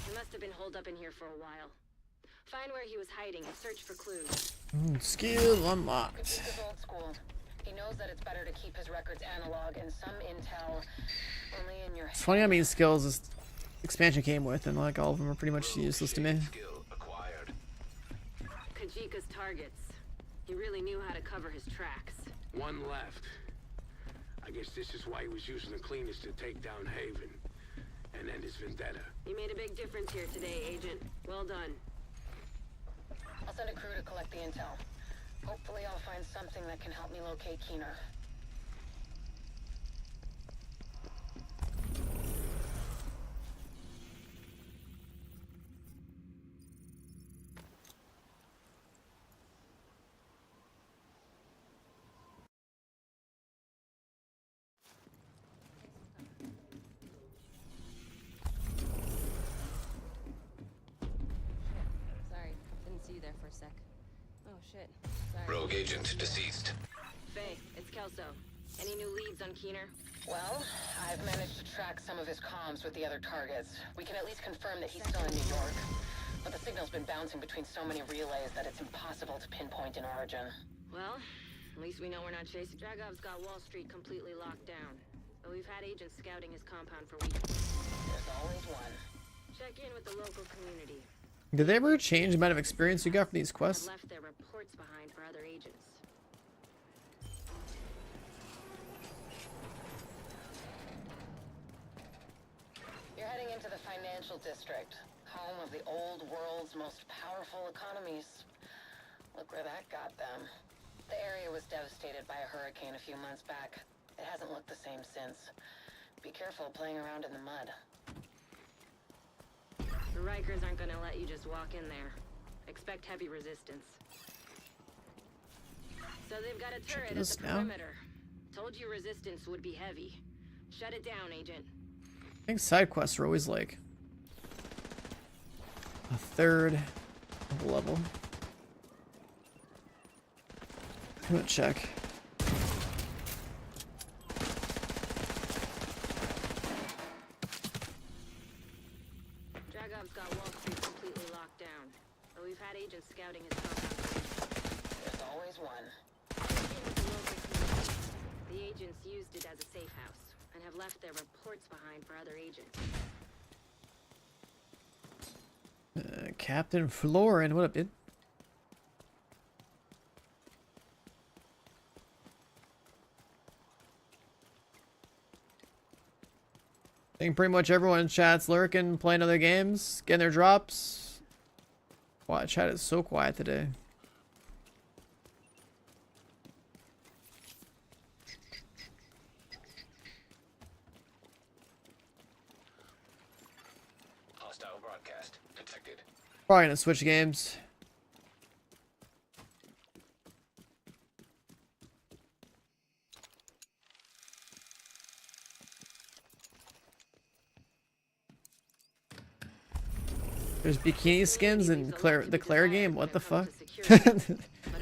He must have been holed up in here for a while. Find where he was hiding and search for clues. Skill unlocked. Kajika's old school. He knows that it's better to keep his records analog and some intel only in your head. It's funny how many skills this expansion came with, and like all of them are pretty much useless to me. Skill acquired. Kajika's targets. He really knew how to cover his tracks. One left. I guess this is why he was using the cleaners to take down Haven. And end his vendetta. You made a big difference here today, Agent. Well done. I'll send a crew to collect the intel. Hopefully I'll find something that can help me locate Keener. Sorry, didn't see you there for a sec. Oh shit. Sorry. Rogue agent deceased. Faye, it's Kelso. Any new leads on Keener? Well, I've managed to track some of his comms with the other targets. We can at least confirm that he's still in New York. But the signal's been bouncing between so many relays that it's impossible to pinpoint an origin. Well, at least we know we're not chasing. Dragov's got Wall Street completely locked down. But we've had agents scouting his compound for weeks. There's always one. Check in with the local community. Did they ever change the amount of experience you got from these Have quests? left their reports behind for other agents. You're heading into the financial district, home of the old world's most powerful economies. Look where that got them. The area was devastated by a hurricane a few months back. It hasn't looked the same since. Be careful playing around in the mud. The Rikers aren't gonna let you just walk in there. Expect heavy resistance. So they've got a turret at the perimeter. Told you resistance would be heavy. Shut it down, Agent. I think side quests are always like a third of the level. I'm gonna check. Dragov's got Wall Street completely locked down, but we've had agents scouting his compound. There's always one. Check in with the local community. The agents used it as a safe house and have left their reports behind for other agents. Captain Florin, what up, dude? I think pretty much everyone in chat's lurking, playing other games, getting their drops. Wow, chat is so quiet today. Hostile broadcast detected. Probably gonna switch games. There's bikini skins in the Claire game. What the fuck?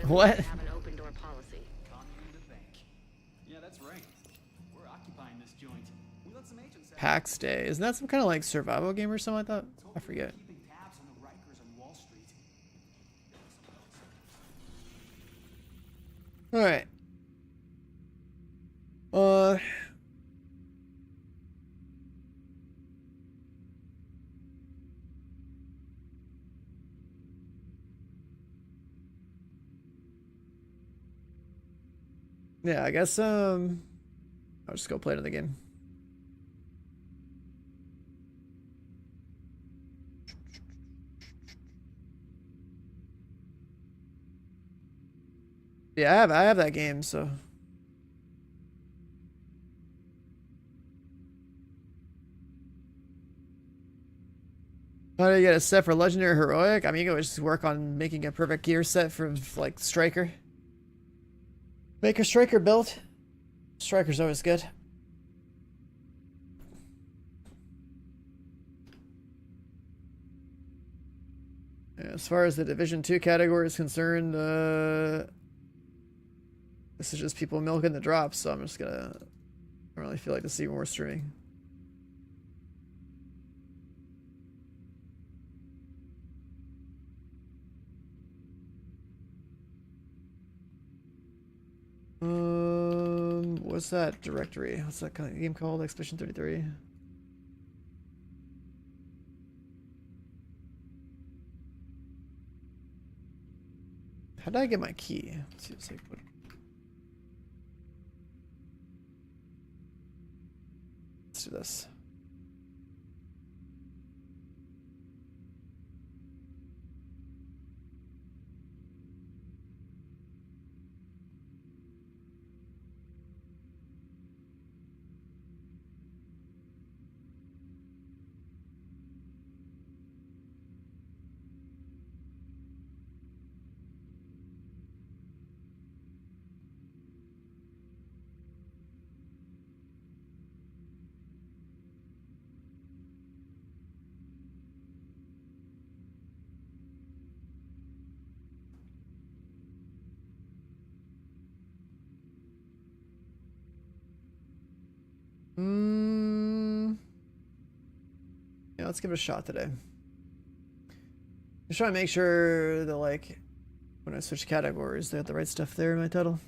What? PAX Day. Isn't that some kind of like survival game or something like that? I forget. All right. Yeah, I guess I'll just go play another game. Yeah, I have that game, so how do you get a set for legendary heroic? I mean, you can just work on making a perfect gear set for like striker. Make your striker build. Striker's always good. As far as the Division 2 category is concerned, this is just people milking the drops, so I'm just gonna... I don't really feel like to see more streaming. What's that directory? What's that kind of game called? Expedition 33? How did I get my key? Let's see, let's see. Let's do this. Yeah, let's give it a shot today. Just trying to make sure that, like, when I switch categories, they got the right stuff there in my title.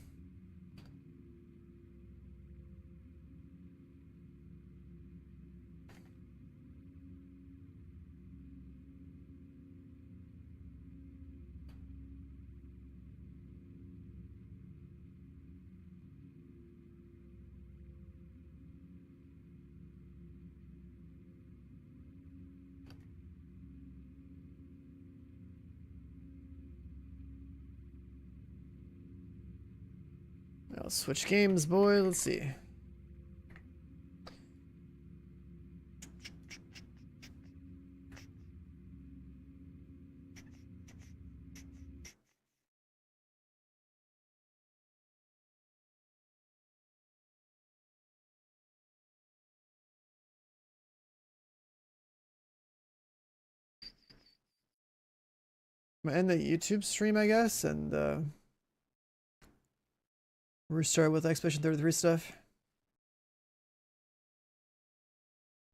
I'll switch games, boy. Let's see. I'm gonna end the YouTube stream, I guess, and restart with Expedition 33 stuff.